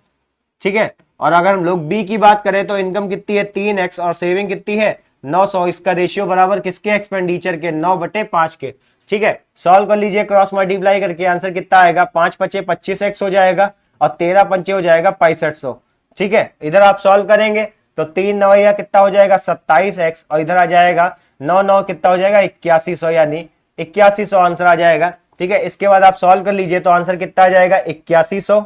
ठीक है, और अगर हम लोग बी की बात करें तो इनकम कितनी है 3x और सेविंग कितनी है 900, इसका रेशियो बराबर किसके एक्सपेंडिचर के 9/5 के। ठीक है, सॉल्व कर लीजिए क्रॉस मल्टीप्लाई करके, आंसर कितना आएगा 5×5 = 25x हो जाएगा और 13×5 हो जाएगा 6500। ठीक है, इधर आप सॉल्व करेंगे तो 3×9 कितना हो जाएगा 27x, और इधर आ जाएगा 9×9 कितना हो जाएगा 8100, यानी 8100 आंसर आ जाएगा। ठीक है, इसके बाद आप सॉल्व कर लीजिए तो आंसर कितना आ जाएगा 8100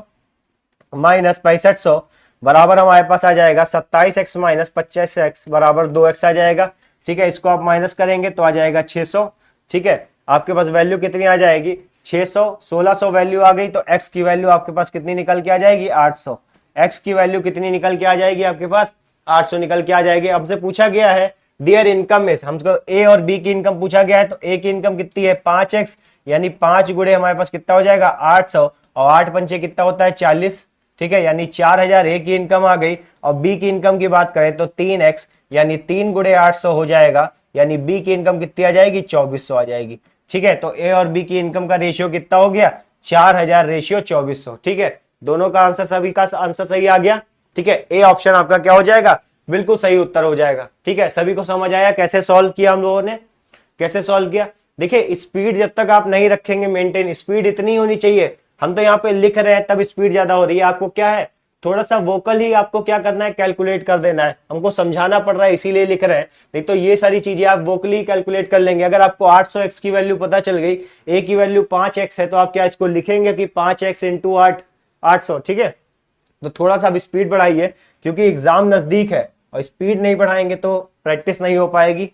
माइनस 6500 बराबर हमारे पास आ जाएगा 27x माइनस 25x बराबर 2x आ जाएगा। ठीक है, इसको आप माइनस करेंगे तो आ जाएगा 600। ठीक है, आपके पास वैल्यू कितनी आ जाएगी 600, 1600 वैल्यू आ गई, तो x की वैल्यू आपके पास कितनी निकल के आ जाएगी 800, x की वैल्यू कितनी निकल के आ जाएगी आपके पास 800 निकल के आ जाएगी। हमसे पूछा गया है देयर इनकम इज, हमको ए और बी की इनकम पूछा गया है, तो ए की इनकम कितनी है 5x, यानी 5 गुणे हमारे पास कितना हो जाएगा 800, और 8×5 कितना होता है 40। ठीक है, यानी 4000 ए की इनकम आ गई, और बी की इनकम की बात करें तो 3x, यानी 3 × 800 हो जाएगा, यानी बी की इनकम कितनी आ जाएगी 2400 आ जाएगी। ठीक है, तो ए और बी की इनकम का रेशियो कितना हो गया, 4000 रेशियो 2400। ठीक है, दोनों का आंसर, सभी का आंसर सही आ गया। ठीक है, ए ऑप्शन आपका क्या हो जाएगा, बिल्कुल सही उत्तर हो जाएगा। ठीक है, सभी को समझ आया कैसे सॉल्व किया हम लोगों ने, कैसे सॉल्व किया। देखिए स्पीड जब तक आप नहीं रखेंगे मेंटेन, स्पीड इतनी होनी चाहिए, हम तो यहाँ पे लिख रहे हैं तब स्पीड ज्यादा हो रही है, आपको क्या है थोड़ा सा वोकल ही आपको क्या करना है, कैलकुलेट कर देना है, हमको समझाना पड़ रहा है इसीलिए लिख रहे हैं, नहीं तो ये सारी चीजें आप वोकली कैलकुलेट कर लेंगे। अगर आपको 800x की वैल्यू पता चल गई, a की वैल्यू 5x है, तो आप क्या इसको लिखेंगे कि 5x इंटू 800। ठीक है, तो थोड़ा सा अब स्पीड बढ़ाइए क्योंकि एग्जाम नजदीक है, और स्पीड नहीं बढ़ाएंगे तो प्रैक्टिस नहीं हो पाएगी।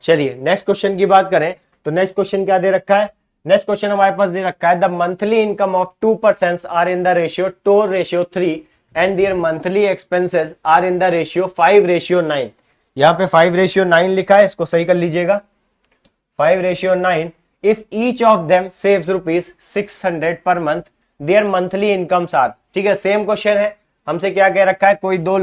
चलिए नेक्स्ट क्वेश्चन की बात करें, तो नेक्स्ट क्वेश्चन क्या दे रखा है, नेक्स्ट क्वेश्चन हमारे पास दे रखा है the monthly income of 2 persons are in the ratio 2:3 and their monthly expenses are in the ratio 5:9। यहाँ पे 5:9 लिखा है, इसको सही कर लीजिएगा, 5:9। If each of them saves ₹600 per month their monthly incomes are. ठीक है, सेम क्वेश्चन है, हमसे क्या कह रखा है, कोई दो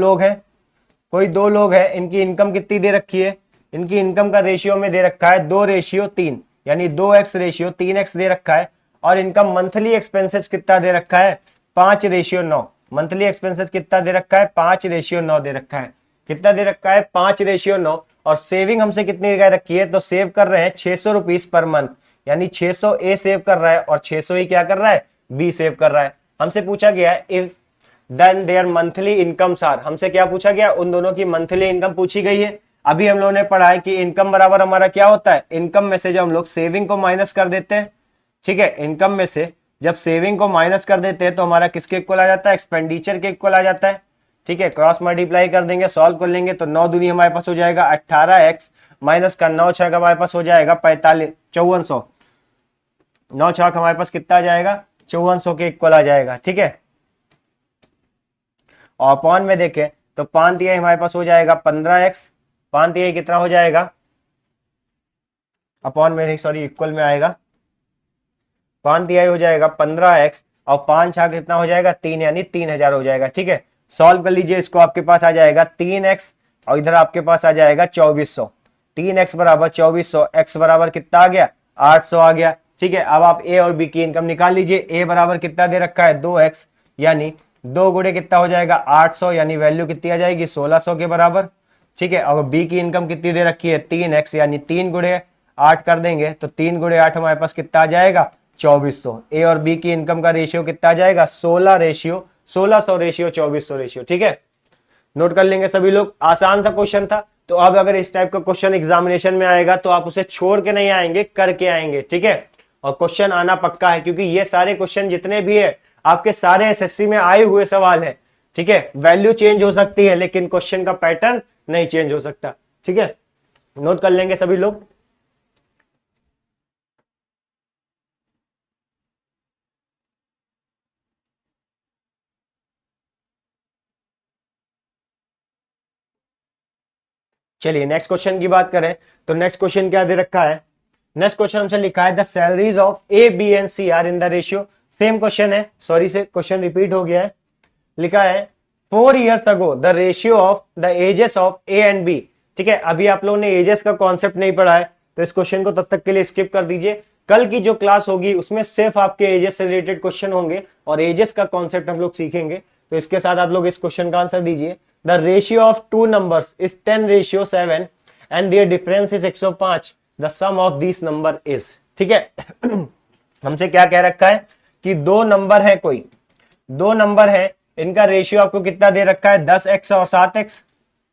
लोग हैं, इनकी इनकम कितनी दे रखी है, इनकी इनकम का रेशियो में दे रखा है 2:3, यानी 2x रेशियो 3x दे रखा है, और इनका मंथली एक्सपेंसेस कितना दे रखा है, 5:9। मंथली एक्सपेंसेस कितना दे रखा है, 5:9 दे रखा है, कितना दे रखा है, 5:9। और सेविंग हमसे कितनी कह रखी है, तो सेव कर रहे हैं ₹600 पर मंथ, यानी 600 ए सेव कर रहा है और 600 ही क्या कर रहा है, बी सेव कर रहा है। हमसे पूछा गया है if then their monthly incomes are, हमसे क्या पूछा गया, उन दोनों की मंथली इनकम पूछी गई है। अभी हम लोगों ने पढ़ा है कि इनकम बराबर हमारा क्या होता है, इनकम में से जब हम लोग सेविंग को माइनस कर देते हैं, ठीक है, इनकम में से जब सेविंग को माइनस कर देते हैं तो हमारा किसके इक्वल आ जाता है, एक्सपेंडिचर के इक्वल आ जाता है। ठीक है, क्रॉस मल्टीप्लाई कर देंगे, सॉल्व कर लेंगे, तो 9 दूनी हमारे पास हो जाएगा 18x माइनस का 9 छक हमारे पास हो जाएगा 5400, 9 छक हमारे पास कितना आ जाएगा, 5400 के इक्वल आ जाएगा। ठीक है, और अपॉन में देखें तो 5 तिहाई हमारे पास हो जाएगा 15x, 5 तिहाई कितना हो जाएगा, अपॉन में नहीं सॉरी इक्वल में आएगा, 5 तिहाई हो जाएगा 15x, और 5 छाक कितना हो जाएगा 3, यानी 3000 हो जाएगा। ठीक है, सॉल्व कर लीजिए इसको, आपके पास आ जाएगा 3x और इधर आपके पास आ जाएगा 2400, 3x बराबर 2400, x बराबर कितना आ गया, 800 आ गया। ठीक है, अब आप a और b की इनकम निकाल लीजिए, a बराबर कितना दे रखा है 2x, यानी 2 गुणे कितना हो जाएगा 800, यानी वैल्यू कितनी आ जाएगी 1600 के बराबर। ठीक है, और b की इनकम कितनी दे रखी है 3x, यानी 3 गुणे 8 कर देंगे तो 3 गुणे 8 हमारे पास कितना आ जाएगा 2400। ए और बी की इनकम का रेशियो कितना आ जाएगा 16:1600 रेशियो 2400 रेशियो। ठीक है, नोट कर लेंगे सभी लोग, आसान सा क्वेश्चन था। तो अब अगर इस टाइप का क्वेश्चन एग्जामिनेशन में आएगा तो आप उसे छोड़ के नहीं आएंगे, करके आएंगे। ठीक है, और क्वेश्चन आना पक्का है क्योंकि ये सारे क्वेश्चन जितने भी है आपके सारे एसएससी में आए हुए सवाल है। ठीक है, वैल्यू चेंज हो सकती है लेकिन क्वेश्चन का पैटर्न नहीं चेंज हो सकता। ठीक है, नोट कर लेंगे सभी लोग। चलिए नेक्स्ट क्वेश्चन की बात करें तो नेक्स्ट क्वेश्चन क्या दे रखा है, नेक्स्ट क्वेश्चन हमसे लिखा है the salaries of A B and C are in the ratio. Same question है, सॉरी से क्वेश्चन रिपीट हो गया है। लिखा है 4 years ago the ratio of the ages of A and B. ठीक है, अभी आप लोगों ने एजेस का कॉन्सेप्ट नहीं पढ़ा है तो इस क्वेश्चन को तब तक के लिए स्किप कर दीजिए। कल की जो क्लास होगी उसमें सिर्फ आपके एजेस से रिलेटेड क्वेश्चन होंगे और एजेस का कॉन्सेप्ट हम लोग सीखेंगे। तो इसके साथ आप लोग इस क्वेश्चन का आंसर दीजिए। The ratio of 2 numbers is 10:7 and their difference is 105। The sum of this number is. ठीक है, हमसे क्या कह रखा है कि 2 नंबर है, कोई 2 नंबर है, इनका रेशियो आपको कितना दे रखा है 10x और 7x।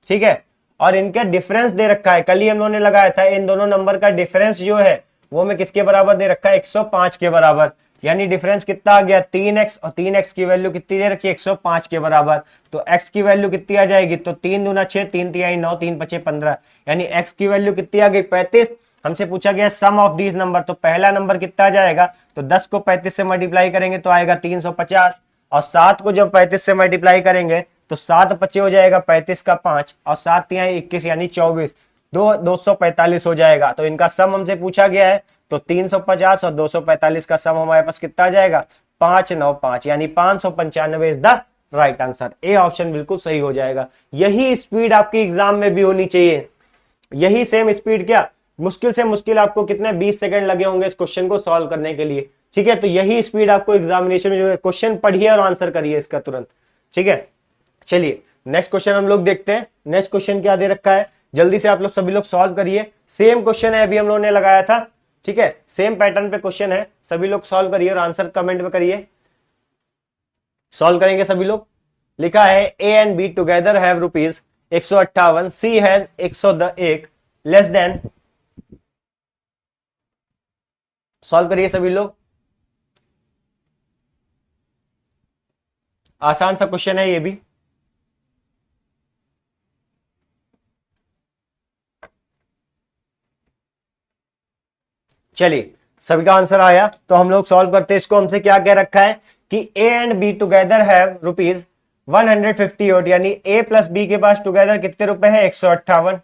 ठीक है, और इनका डिफरेंस दे रखा है, कल ही हम लोगों ने लगाया था, इन दोनों नंबर का डिफरेंस जो है वो में किसके बराबर दे रखा है 105 के बराबर। यानी डिफरेंस कितना आ गया 3x, और 3x की वैल्यू कितनी दे रखी है 105 के बराबर। तो x की वैल्यू कितनी आ जाएगी, तो 3 दूना 6, 3 तिहाई 9, 3 पचे 15, यानी x की वैल्यू कितनी आ गई 35। हमसे पूछा गया सम ऑफ दीज नंबर, तो पहला नंबर कितना आ जाएगा, तो 10 को 35 से मल्टीप्लाई करेंगे तो आएगा 350, और 7 को जब 35 से मल्टीप्लाई करेंगे तो 7 पचे हो जाएगा 35 का 5, और 7 तिहाई 21 यानी 24, 245 हो जाएगा। तो इनका सम हमसे पूछा गया है, तो 350 और 245 का सम हमारे पास कितना आ जाएगा 595, यानी 595 is the right answer. A option बिल्कुल सही हो जाएगा। यही स्पीड आपकी एग्जाम में भी होनी चाहिए, यही सेम स्पीड क्या मुश्किल से मुश्किल आपको कितने 20 सेकंड लगे होंगे इस क्वेश्चन को सॉल्व करने के लिए। ठीक है, तो यही स्पीड आपको एग्जामिनेशन में जो है, क्वेश्चन पढ़िए और आंसर करिए इसका तुरंत। ठीक है, चलिए नेक्स्ट क्वेश्चन हम लोग देखते हैं। नेक्स्ट क्वेश्चन क्या दे रखा है, जल्दी से आप लोग सभी लोग सॉल्व करिए। सेम क्वेश्चन है, अभी हम लोगों ने लगाया था। ठीक है, सेम पैटर्न पे क्वेश्चन है, सभी लोग सॉल्व करिए और आंसर कमेंट में करिए। सॉल्व करेंगे सभी लोग। लिखा है A and B together have rupees 158, C has 101, less than. Solve करिए सभी लोग, आसान सा क्वेश्चन है ये भी। चलिए सभी का आंसर आया तो हम लोग सॉल्व करते हैं इसको। हमसे क्या कह रखा है कि ए and B together have rupees 158, यानी ए प्लस बी के पास टुगेदर कितने रुपए है, 158।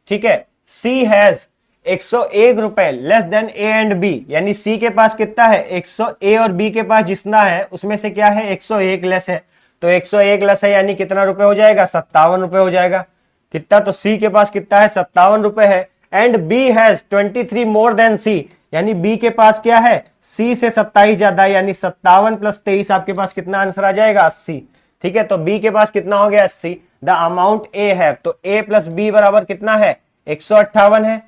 ठीक है, सी हैज 101 रुपए less than A and B, यानी सी के पास कितना है 100, ए और बी के पास जितना है उसमें से क्या है 101 लेस है, तो 101 लेस है यानी कितना रुपए हो जाएगा, 57 रुपए हो जाएगा। कितना, तो सी के पास कितना है 57 रुपए है। And B has 23 more than C, यानी बी के पास क्या है, सी से 27 ज्यादा है, यानी 57 प्लस 23 आपके पास कितना आंसर आ जाएगा, 80। ठीक है, तो बी के पास कितना हो गया 80। द अमाउंट ए हैव, तो ए प्लस बी बराबर कितना है 158 है।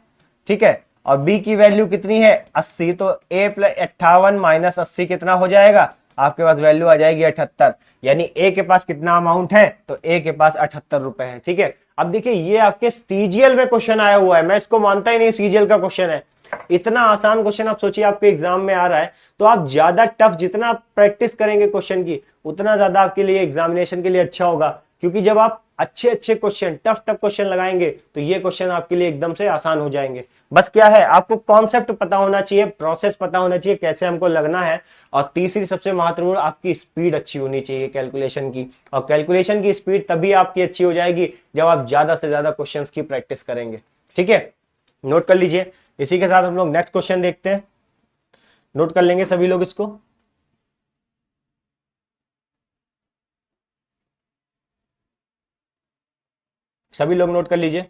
ठीक है, और बी की वैल्यू कितनी है 80, तो ए प्लस 58 माइनस 80 कितना हो जाएगा, आपके पास वैल्यू आ जाएगी 78, यानी ए के पास कितना अमाउंट है, तो ए के पास 78 रुपए है। ठीक है, अब देखिए ये आपके सीजीएल में क्वेश्चन आया हुआ है, मैं इसको मानता ही नहीं सीजीएल का क्वेश्चन है। इतना आसान क्वेश्चन आप सोचिए आपके एग्जाम में आ रहा है, तो आप ज्यादा टफ जितना प्रैक्टिस करेंगे क्वेश्चन की उतना ज्यादा आपके लिए एग्जामिनेशन के लिए अच्छा होगा, क्योंकि जब आप अच्छे अच्छे क्वेश्चन टफ क्वेश्चन लगाएंगे तो ये क्वेश्चन आपके लिए एकदम से आसान हो जाएंगे। बस क्या है, आपको कॉन्सेप्ट पता होना चाहिए, प्रोसेस पता होना चाहिए कैसे हमको लगना है, और तीसरी सबसे महत्वपूर्ण आपकी स्पीड अच्छी होनी चाहिए कैलकुलेशन की, और कैलकुलेशन की स्पीड तभी आपकी अच्छी हो जाएगी जब आप ज्यादा से ज्यादा क्वेश्चंस की प्रैक्टिस करेंगे। ठीक है, नोट कर लीजिए। इसी के साथ हम लोग नेक्स्ट क्वेश्चन देखते हैं, नोट कर लेंगे सभी लोग इसको। सभी लोग नोट कर लीजिए।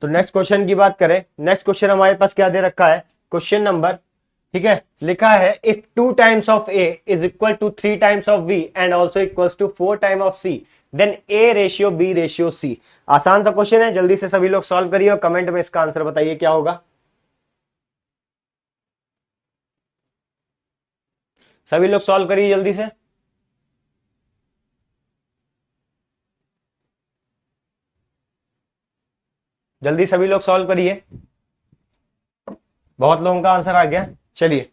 तो नेक्स्ट क्वेश्चन की बात करें, नेक्स्ट क्वेश्चन हमारे पास क्या दे रखा है, क्वेश्चन नंबर, ठीक है, लिखा है if 2 times of A is equal to 3 times of B and also equal to 4 time of C, then A ratio B ratio C. आसान सा क्वेश्चन है, जल्दी से सभी लोग सॉल्व करिए और कमेंट में इसका आंसर बताइए क्या होगा। सभी लोग सॉल्व करिए जल्दी से। जल्दी सभी लोग सॉल्व करिए, बहुत लोगों का आंसर आ गया। चलिए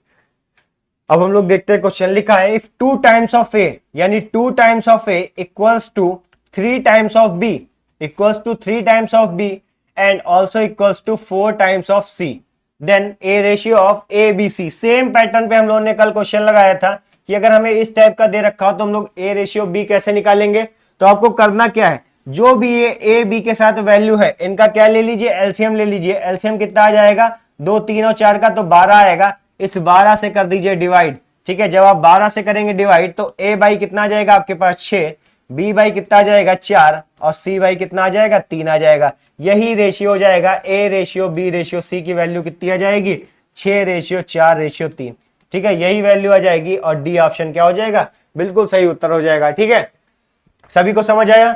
अब हम लोग देखते हैं क्वेश्चन। लिखा है इफ 2 टाइम्स ऑफ ए, यानी 2 times of A equals to 3 times of B, equals to 3 times of B and also equals to 4 times of C, then A ratio of A B C. Same pattern पे हम लोगों ने कल क्वेश्चन लगाया था कि अगर हमें इस टाइप का दे रखा हो तो हम लोग ए रेशियो बी कैसे निकालेंगे। तो आपको करना क्या है, जो भी ये ए बी के साथ वैल्यू है इनका क्या ले लीजिए, एलसीएम ले लीजिए। एलसीएम कितना आ जाएगा, 2 3 और 4 का, तो 12 आएगा। इस 12 से कर दीजिए डिवाइड। ठीक है, जब आप 12 से करेंगे डिवाइड तो ए बाई कितना आ जाएगा आपके पास 6, बी बाई कितना आ जाएगा 4, और सी बाई कितना आ जाएगा 3 आ जाएगा। यही रेशियो हो जाएगा, A ratio B ratio C की वैल्यू कितनी आ जाएगी, 6 रेशियो 4 रेशियो 3। ठीक है, यही वैल्यू आ जाएगी और डी ऑप्शन क्या हो जाएगा, बिल्कुल सही उत्तर हो जाएगा। ठीक है, सभी को समझ आया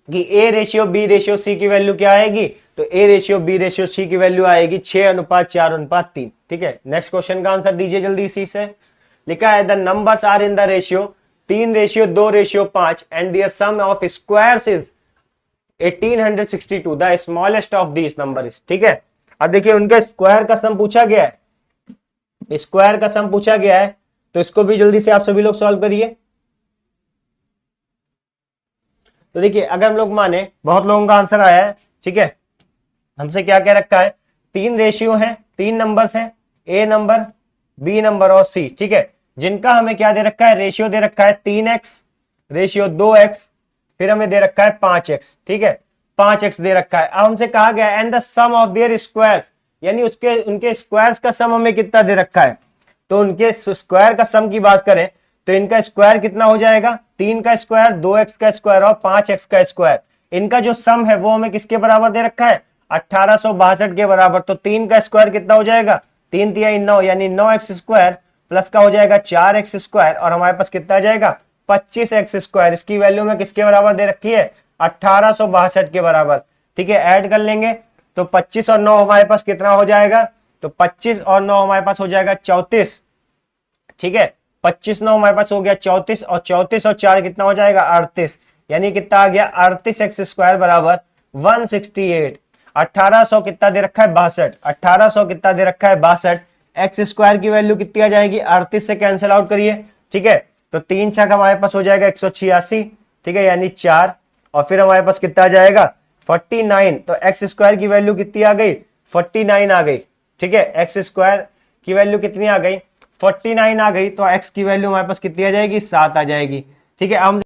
कि A ratio B ratio C की वैल्यू क्या आएगी, तो A ratio B ratio C की वैल्यू आएगी 6:4:3। ठीक है, नेक्स्ट क्वेश्चन का आंसर दीजिए जल्दी इसी से। लिखा है the numbers are in the ratio 3 ratio 2 ratio 5 and their sum of squares is 1862, the smallest of these number is. ठीक है, अब देखिए उनके स्क्वायर का सम पूछा गया है, स्क्वायर का सम पूछा गया है, तो इसको भी जल्दी से आप सभी लोग सॉल्व करिए। तो देखिए अगर हम लोग माने, बहुत लोगों का आंसर आया है। ठीक है, हमसे क्या कह रखा है, 3 रेशियो है, 3 नंबर्स हैं, ए नंबर बी नंबर और सी। ठीक है, जिनका हमें क्या दे रखा है, रेशियो दे रखा है 3x रेशियो 2x, फिर हमें दे रखा है 5x। ठीक है, 5x दे रखा है। अब हमसे कहा गया and the sum of their squares, यानी उनके स्क्वायर्स का सम हमें कितना दे रखा है। तो उनके स्क्वायर का सम की बात करें तो इनका स्क्वायर कितना हो जाएगा, 3 का स्क्वायर 2x का स्क्वायर और 5x का स्क्वायर। इनका जो सम है वो हमें किसके बराबर दे रखा है, 1862 के बराबर। तो 3 का स्क्वायर कितना हो जाएगा, 3 तिहाई 9 यानी 9x स्क्वायर प्लस का हो जाएगा 4x स्क्वायर, और हमारे पास कितना आ जाएगा 25x स्क्वायर। इसकी वैल्यू में किसके बराबर दे रखी है, 1862 के बराबर। ठीक है, ऐड कर लेंगे तो 25 और 9 हमारे पास कितना हो जाएगा, तो 25 और 9 हमारे पास हो जाएगा 34। ठीक है, 25 9 हमारे पास हो गया 34, और 34 और 4 कितना हो जाएगा 38, यानी कितना आ गया 38x स्क्वायर बराबर 168। 1800 कितना दे रखा है 62, 1800 कितना दे रखा है 62। एक्स स्क्वायर की वैल्यू कितनी आ जाएगी, 38 से कैंसिल आउट करिए। ठीक है, तो 3 छक हमारे पास हो जाएगा 186। ठीक है, यानी 4, और फिर हमारे पास कितना आ जाएगा 49। तो एक्स स्क्वायर की वैल्यू कितनी आ गई, 49 आ गई। ठीक है, एक्स स्क्वायर की वैल्यू कितनी आ गई, 49 आ गई। तो एक्स की वैल्यू हमारे पास कितनी आ जाएगी, 7 आ जाएगी। ठीक है, हम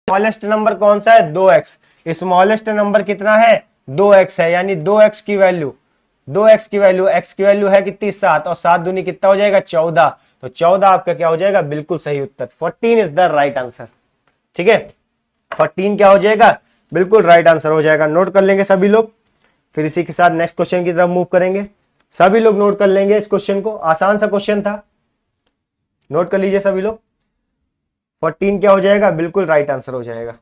स्मॉलेस्ट नंबर कौन सा है, 2x। स्मॉलेस्ट नंबर कितना है, 2x है, यानी 2x की वैल्यू, 2x की वैल्यू, x की वैल्यू है कितनी 7, और 7 दूनी कितना हो जाएगा 14। तो 14 आपका क्या हो जाएगा, बिल्कुल सही उत्तर, 14 इज द राइट आंसर। ठीक है, 14 क्या हो जाएगा, बिल्कुल राइट आंसर हो जाएगा। नोट कर लेंगे सभी लोग, फिर इसी के साथ नेक्स्ट क्वेश्चन की तरफ मूव करेंगे। सभी लोग नोट कर लेंगे इस क्वेश्चन को, आसान सा क्वेश्चन था, नोट कर लीजिए सभी लोग। 14 क्या हो जाएगा, बिल्कुल राइट आंसर हो जाएगा।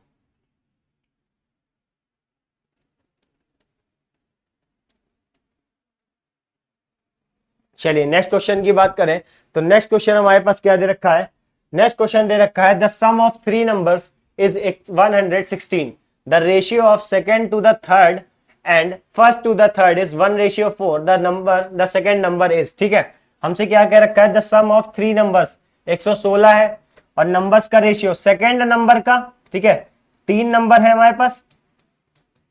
चलिए नेक्स्ट क्वेश्चन की बात करें तो नेक्स्ट क्वेश्चन हमारे पास क्या दे रखा है, नेक्स्ट क्वेश्चन दे रखा है the sum of 3 numbers is 116, the ratio of second to the third and first to the third is 1:4, the second number is. ठीक है, हमसे क्या कह रखा है, द सम ऑफ 3 नंबर्स 116 है, और नंबर्स का रेशियो सेकेंड नंबर का। ठीक है, 3 नंबर है हमारे पास।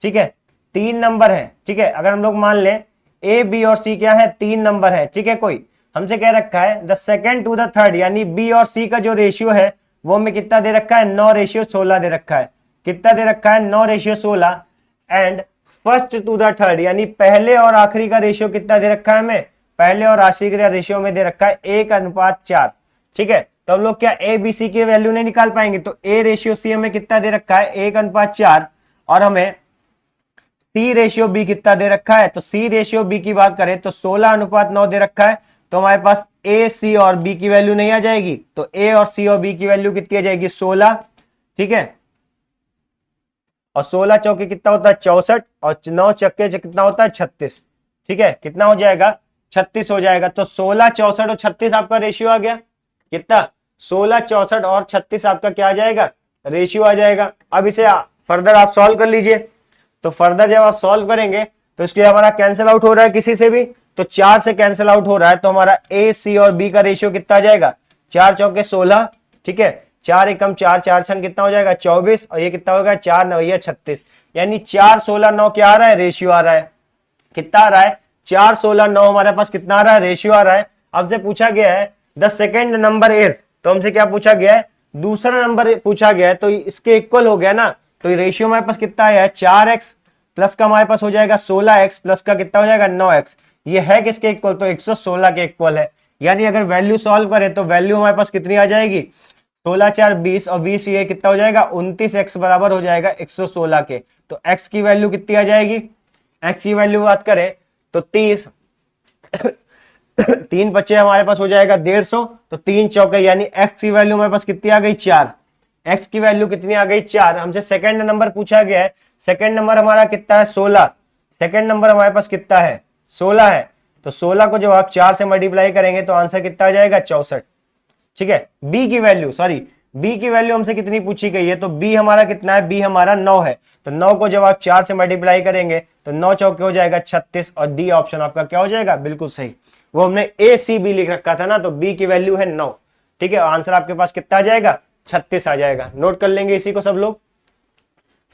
ठीक है, 3 नंबर है। ठीक है, अगर हम लोग मान लें ए बी और सी क्या है, 3 नंबर है। ठीक है, कोई हमसे कह रखा है the second to the third, यानी बी और सी का जो रेशियो है वो हमें कितना दे रखा है, 9:16 दे रखा है। कितना दे रखा है, 9:16। And first to the third, यानी पहले और आखिरी का रेशियो कितना दे रखा है हमें, पहले और आखिरी का रेशियो में दे रखा है 1:4। ठीक है, तो हम लोग क्या ए बी सी की वैल्यू नहीं निकाल पाएंगे, तो ए रेशियो सी हमें कितना दे रखा है 1:4, और हमें सी रेशियो बी कितना दे रखा है, तो सी रेशियो बी की बात करें तो 16:9 दे रखा है। तो हमारे पास ए सी और बी की वैल्यू नहीं आ जाएगी, तो ए और सी और बी की वैल्यू कितनी आ जाएगी 16। ठीक है, और 16 चौके कितना होता है 64, और 9 चक्के कितना होता है 36। ठीक है, कितना हो जाएगा 36 हो जाएगा। तो 16 64 और 36 आपका रेशियो आ गया, कितना 16 64 और 36 आपका क्या आ जाएगा, रेशियो आ जाएगा। अब इसे फर्दर आप सॉल्व कर लीजिए, तो फर्दर जब आप सॉल्व करेंगे तो इसके हमारा कैंसिल आउट हो रहा है किसी से भी, तो 4 से कैंसिल आउट हो रहा है, तो हमारा ए सी और बी का रेशियो कितना आ जाएगा, 4 चौके 16। ठीक है, 4 एकम 4, 4 छंग कितना हो जाएगा 24, और ये कितना होगा 4 9 36, यानी 4 16 9 क्या आ रहा है, रेशियो आ रहा है। कितना आ रहा है, 4 16 9 हमारे पास कितना आ रहा है, रेशियो आ रहा है। हमसे पूछा गया है द सेकेंड नंबर इज, तो हमसे क्या पूछा गया है, दूसरा नंबर पूछा गया है, तो इसके इक्वल हो गया ना। तो रेशियो हमारे पास कितना आया है 4x, प्लस का हमारे पास हो जाएगा 16x, प्लस का कितना हो जाएगा 9x। ये है किसके इक्वल, तो 116 के इक्वल है। यानी अगर वैल्यू सॉल्व करें तो वैल्यू हमारे पास कितनी आ जाएगी, 16 4 20, और 20 ये कितना हो जाएगा 29x बराबर हो जाएगा 116 के। तो x की वैल्यू कितनी आ जाएगी, x की वैल्यू बात करें तो 30 3 बच्चे हमारे पास हो जाएगा 150, तो 3 चौके, यानी x की वैल्यू हमारे पास कितनी आ गई 4। x की वैल्यू कितनी आ गई 4। हमसे सेकंड नंबर पूछा गया है, सेकंड नंबर हमारा कितना है 16, सेकंड नंबर हमारे पास कितना है 16 है। तो 16 को जब आप 4 से मल्टीप्लाई करेंगे तो आंसर कितना आ जाएगा 64। ठीक है, b की वैल्यू, सॉरी b की वैल्यू हमसे कितनी पूछी गई है, तो b हमारा कितना है, b हमारा 9 है। तो 9 को जब आप 4 से मल्टीप्लाई करेंगे तो 9 चौके हो जाएगा 36, और डी ऑप्शन आपका क्या हो जाएगा, बिल्कुल सही। वो हमने ए सी बी लिख रखा था ना, तो b की वैल्यू है 9। ठीक है, आंसर आपके पास कितना आ जाएगा 36 आ जाएगा। नोट कर लेंगे इसी को सब लोग,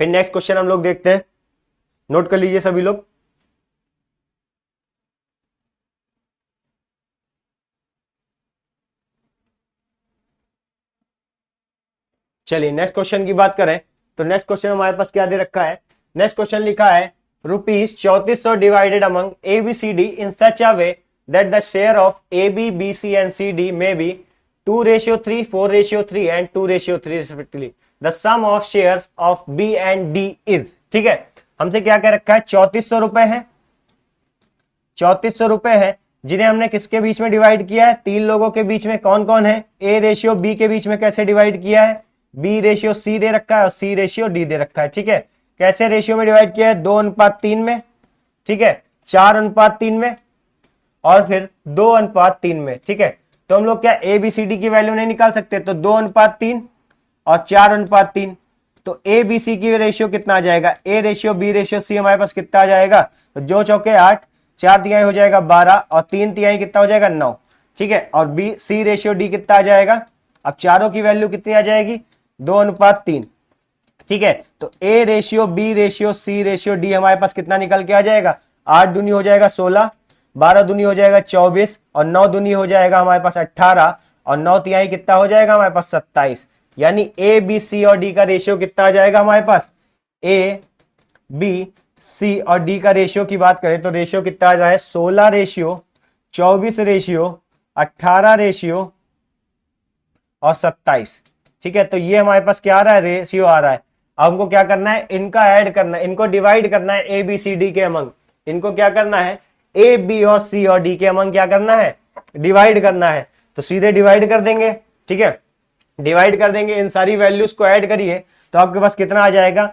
फिर नेक्स्ट क्वेश्चन हम लोग देखते हैं। नोट कर लीजिए सभी लोग। चलिए नेक्स्ट क्वेश्चन की बात करें तो नेक्स्ट क्वेश्चन हमारे पास क्या दे रखा है, नेक्स्ट क्वेश्चन लिखा है ₹3400 divided among ABCD in such a way that the share of AB BC and CD may be 2:3, 4:3 and 2:3 respectively. The sum of shares of B and D is, ठीक है, हमसे क्या कह रखा है, 3400 रुपए है, 3400 रुपए है, जिन्हें हमने किसके बीच में डिवाइड किया है, 3 लोगों के बीच में। कौन कौन है, ए रेशियो बी के बीच में कैसे डिवाइड किया है, बी रेशियो सी दे रखा है और सी रेशियो डी दे रखा है, ठीक है। कैसे रेशियो में डिवाइड किया है, 2:3 में, ठीक है, 4:3 में और फिर 2:3 में, ठीक है। तो हम लोग क्या ए बी सी डी की वैल्यू नहीं निकाल सकते, तो 2:3 और 4:3, तो ए बी सी की रेशियो कितना आ जाएगा, A ratio B ratio C हमारे पास कितना आ जाएगा, तो जो चौके 8, 4 तिहाई हो जाएगा 12 और 3 तिहाई कितना हो जाएगा 9, ठीक है। और बी सी रेशियो डी कितना आ जाएगा, अब चारों की वैल्यू कितनी आ जाएगी, 2:3, ठीक है। तो A ratio B ratio C ratio D हमारे पास कितना निकल के आ जाएगा, 8 दूनी हो जाएगा 16, 12 दूनी हो जाएगा 24 और 9 दूनी हो जाएगा हमारे पास 18 और 9 तिहाई कितना हो जाएगा हमारे पास 27। यानी ए बी सी और डी का रेशियो कितना आ जाएगा हमारे पास, ए बी सी और डी का रेशियो की बात करें तो रेशियो कितना आ रहा है, 16 रेशियो 24 रेशियो 18 रेशियो और 27, ठीक है। तो ये हमारे पास क्या आ रहा है, रेशियो आ रहा है। अब हमको क्या करना है, इनका ऐड करना है, इनको डिवाइड करना है ए बी सी डी के अमंग, इनको क्या करना है, ए बी और सी और डी के अमंग क्या करना है, डिवाइड करना है। तो सीधे डिवाइड कर देंगे, ठीक है, डिवाइड कर देंगे, इन सारी वैल्यूज को ऐड करिए तो आपके पास कितना आ जाएगा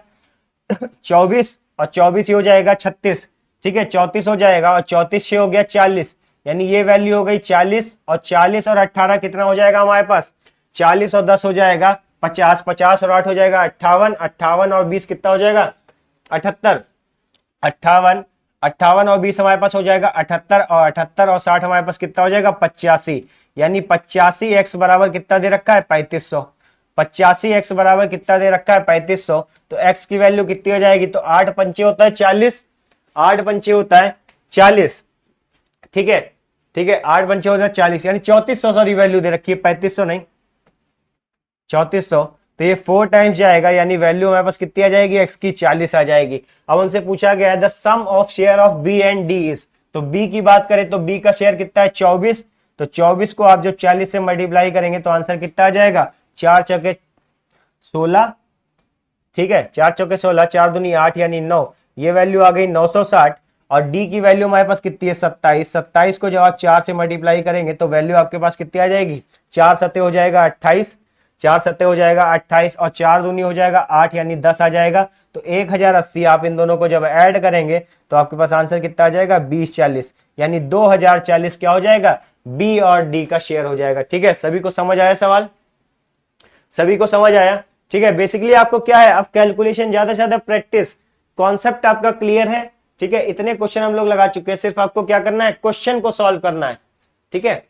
24 और 24 हो जाएगा 36, ठीक है, 34 हो जाएगा और 34 से हो गया 40, यानी ये वैल्यू हो गई 40 और 40 और 18 कितना हो जाएगा हमारे पास, 40 और 10 हो जाएगा 50, 50 और 8 हो जाएगा 58, 58 और 20 कितना हो जाएगा 78, 58, 58 और 20 हमारे पास हो जाएगा 78 और 78 और 60 हमारे पास कितना हो जाएगा 85, यानी 85 एक्स बराबर कितना दे रखा है 3500, 85 एक्स बराबर कितना दे रखा है 3500। तो एक्स की वैल्यू कितनी हो जाएगी, तो 8 पंचे होता है 40, 8 पंचे होता है 40, ठीक है, ठीक है, 8 पंचे होता है 40, यानी 3400 सॉरी वैल्यू दे रखी है, 3500 नहीं 3400। तो ये 4 टाइम्स जाएगा, यानी वैल्यू हमारे पास कितनी आ जाएगी, एक्स की 40 आ जाएगी। अब उनसे पूछा गया है the sum of share of B and D is, तो बी की बात करें तो बी का शेयर कितना है 24, तो 24 को आप जब 40 से मल्टीप्लाई करेंगे तो आंसर कितना आ जाएगा, 4 चौके 16, ठीक है, 4 चौके 16, 4 दूनी 8 यानी 9, ये वैल्यू आ गई 960। और डी की वैल्यू हमारे पास कितनी है 27, 27 को जब आप 4 से मल्टीप्लाई करेंगे तो वैल्यू आपके पास कितनी आ जाएगी, 4 सत्ते हो जाएगा 28, 4 सत्ते हो जाएगा 28 और 4 दूनी हो जाएगा 8 यानी 10 आ जाएगा। तो 1080 आप इन दोनों को जब ऐड करेंगे तो आपके पास आंसर कितना आ जाएगा 2040, यानी 2040 क्या हो जाएगा, बी और डी का शेयर हो जाएगा, ठीक है। सभी को समझ आया सवाल, सभी को समझ आया, ठीक है। बेसिकली आपको क्या है, अब कैलकुलेशन ज्यादा से ज्यादा प्रैक्टिस, कॉन्सेप्ट आपका क्लियर है, ठीक है। इतने क्वेश्चन हम लोग लगा चुके हैं, सिर्फ आपको क्या करना है, क्वेश्चन को सॉल्व करना है, ठीक है।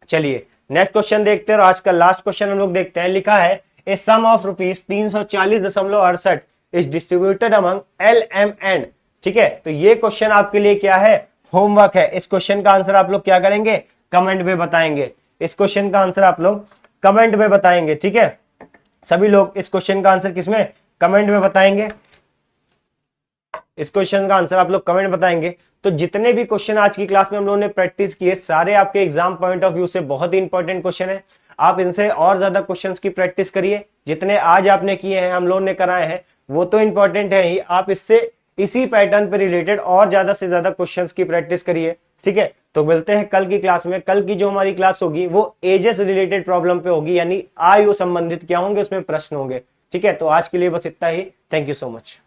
चलिए नेक्स्ट क्वेश्चन देखते हैं और आज का लास्ट क्वेश्चन हम लोग देखते हैं। लिखा है a sum of rupees 340.68 is distributed among L M N, ठीक है। तो ये क्वेश्चन आपके लिए क्या है, होमवर्क है। इस क्वेश्चन का आंसर आप लोग क्या करेंगे, कमेंट में बताएंगे, इस क्वेश्चन का आंसर आप लोग कमेंट में बताएंगे, ठीक है। सभी लोग इस क्वेश्चन का आंसर किसमें, कमेंट में बताएंगे, इस क्वेश्चन का आंसर आप लोग कमेंट बताएंगे। तो जितने भी क्वेश्चन आज की क्लास में हम लोगों ने प्रैक्टिस किए सारे आपके एग्जाम पॉइंट ऑफ व्यू से बहुत ही इंपॉर्टेंट क्वेश्चन है। आप इनसे और ज्यादा क्वेश्चंस की प्रैक्टिस करिए, जितने आज आपने किए हैं, हम लोगों ने कराए हैं, वो तो इंपॉर्टेंट है ही, आप इससे इसी पैटर्न पे रिलेटेड और ज्यादा से ज्यादा क्वेश्चंस की प्रैक्टिस करिए, ठीक है। तो मिलते हैं कल की क्लास में। कल की जो हमारी क्लास होगी वो एजेस रिलेटेड प्रॉब्लम पे होगी, यानी आयु संबंधित क्या होंगे उसमें प्रश्न होंगे, ठीक है। तो आज के लिए बस इतना ही, थैंक यू सो मच।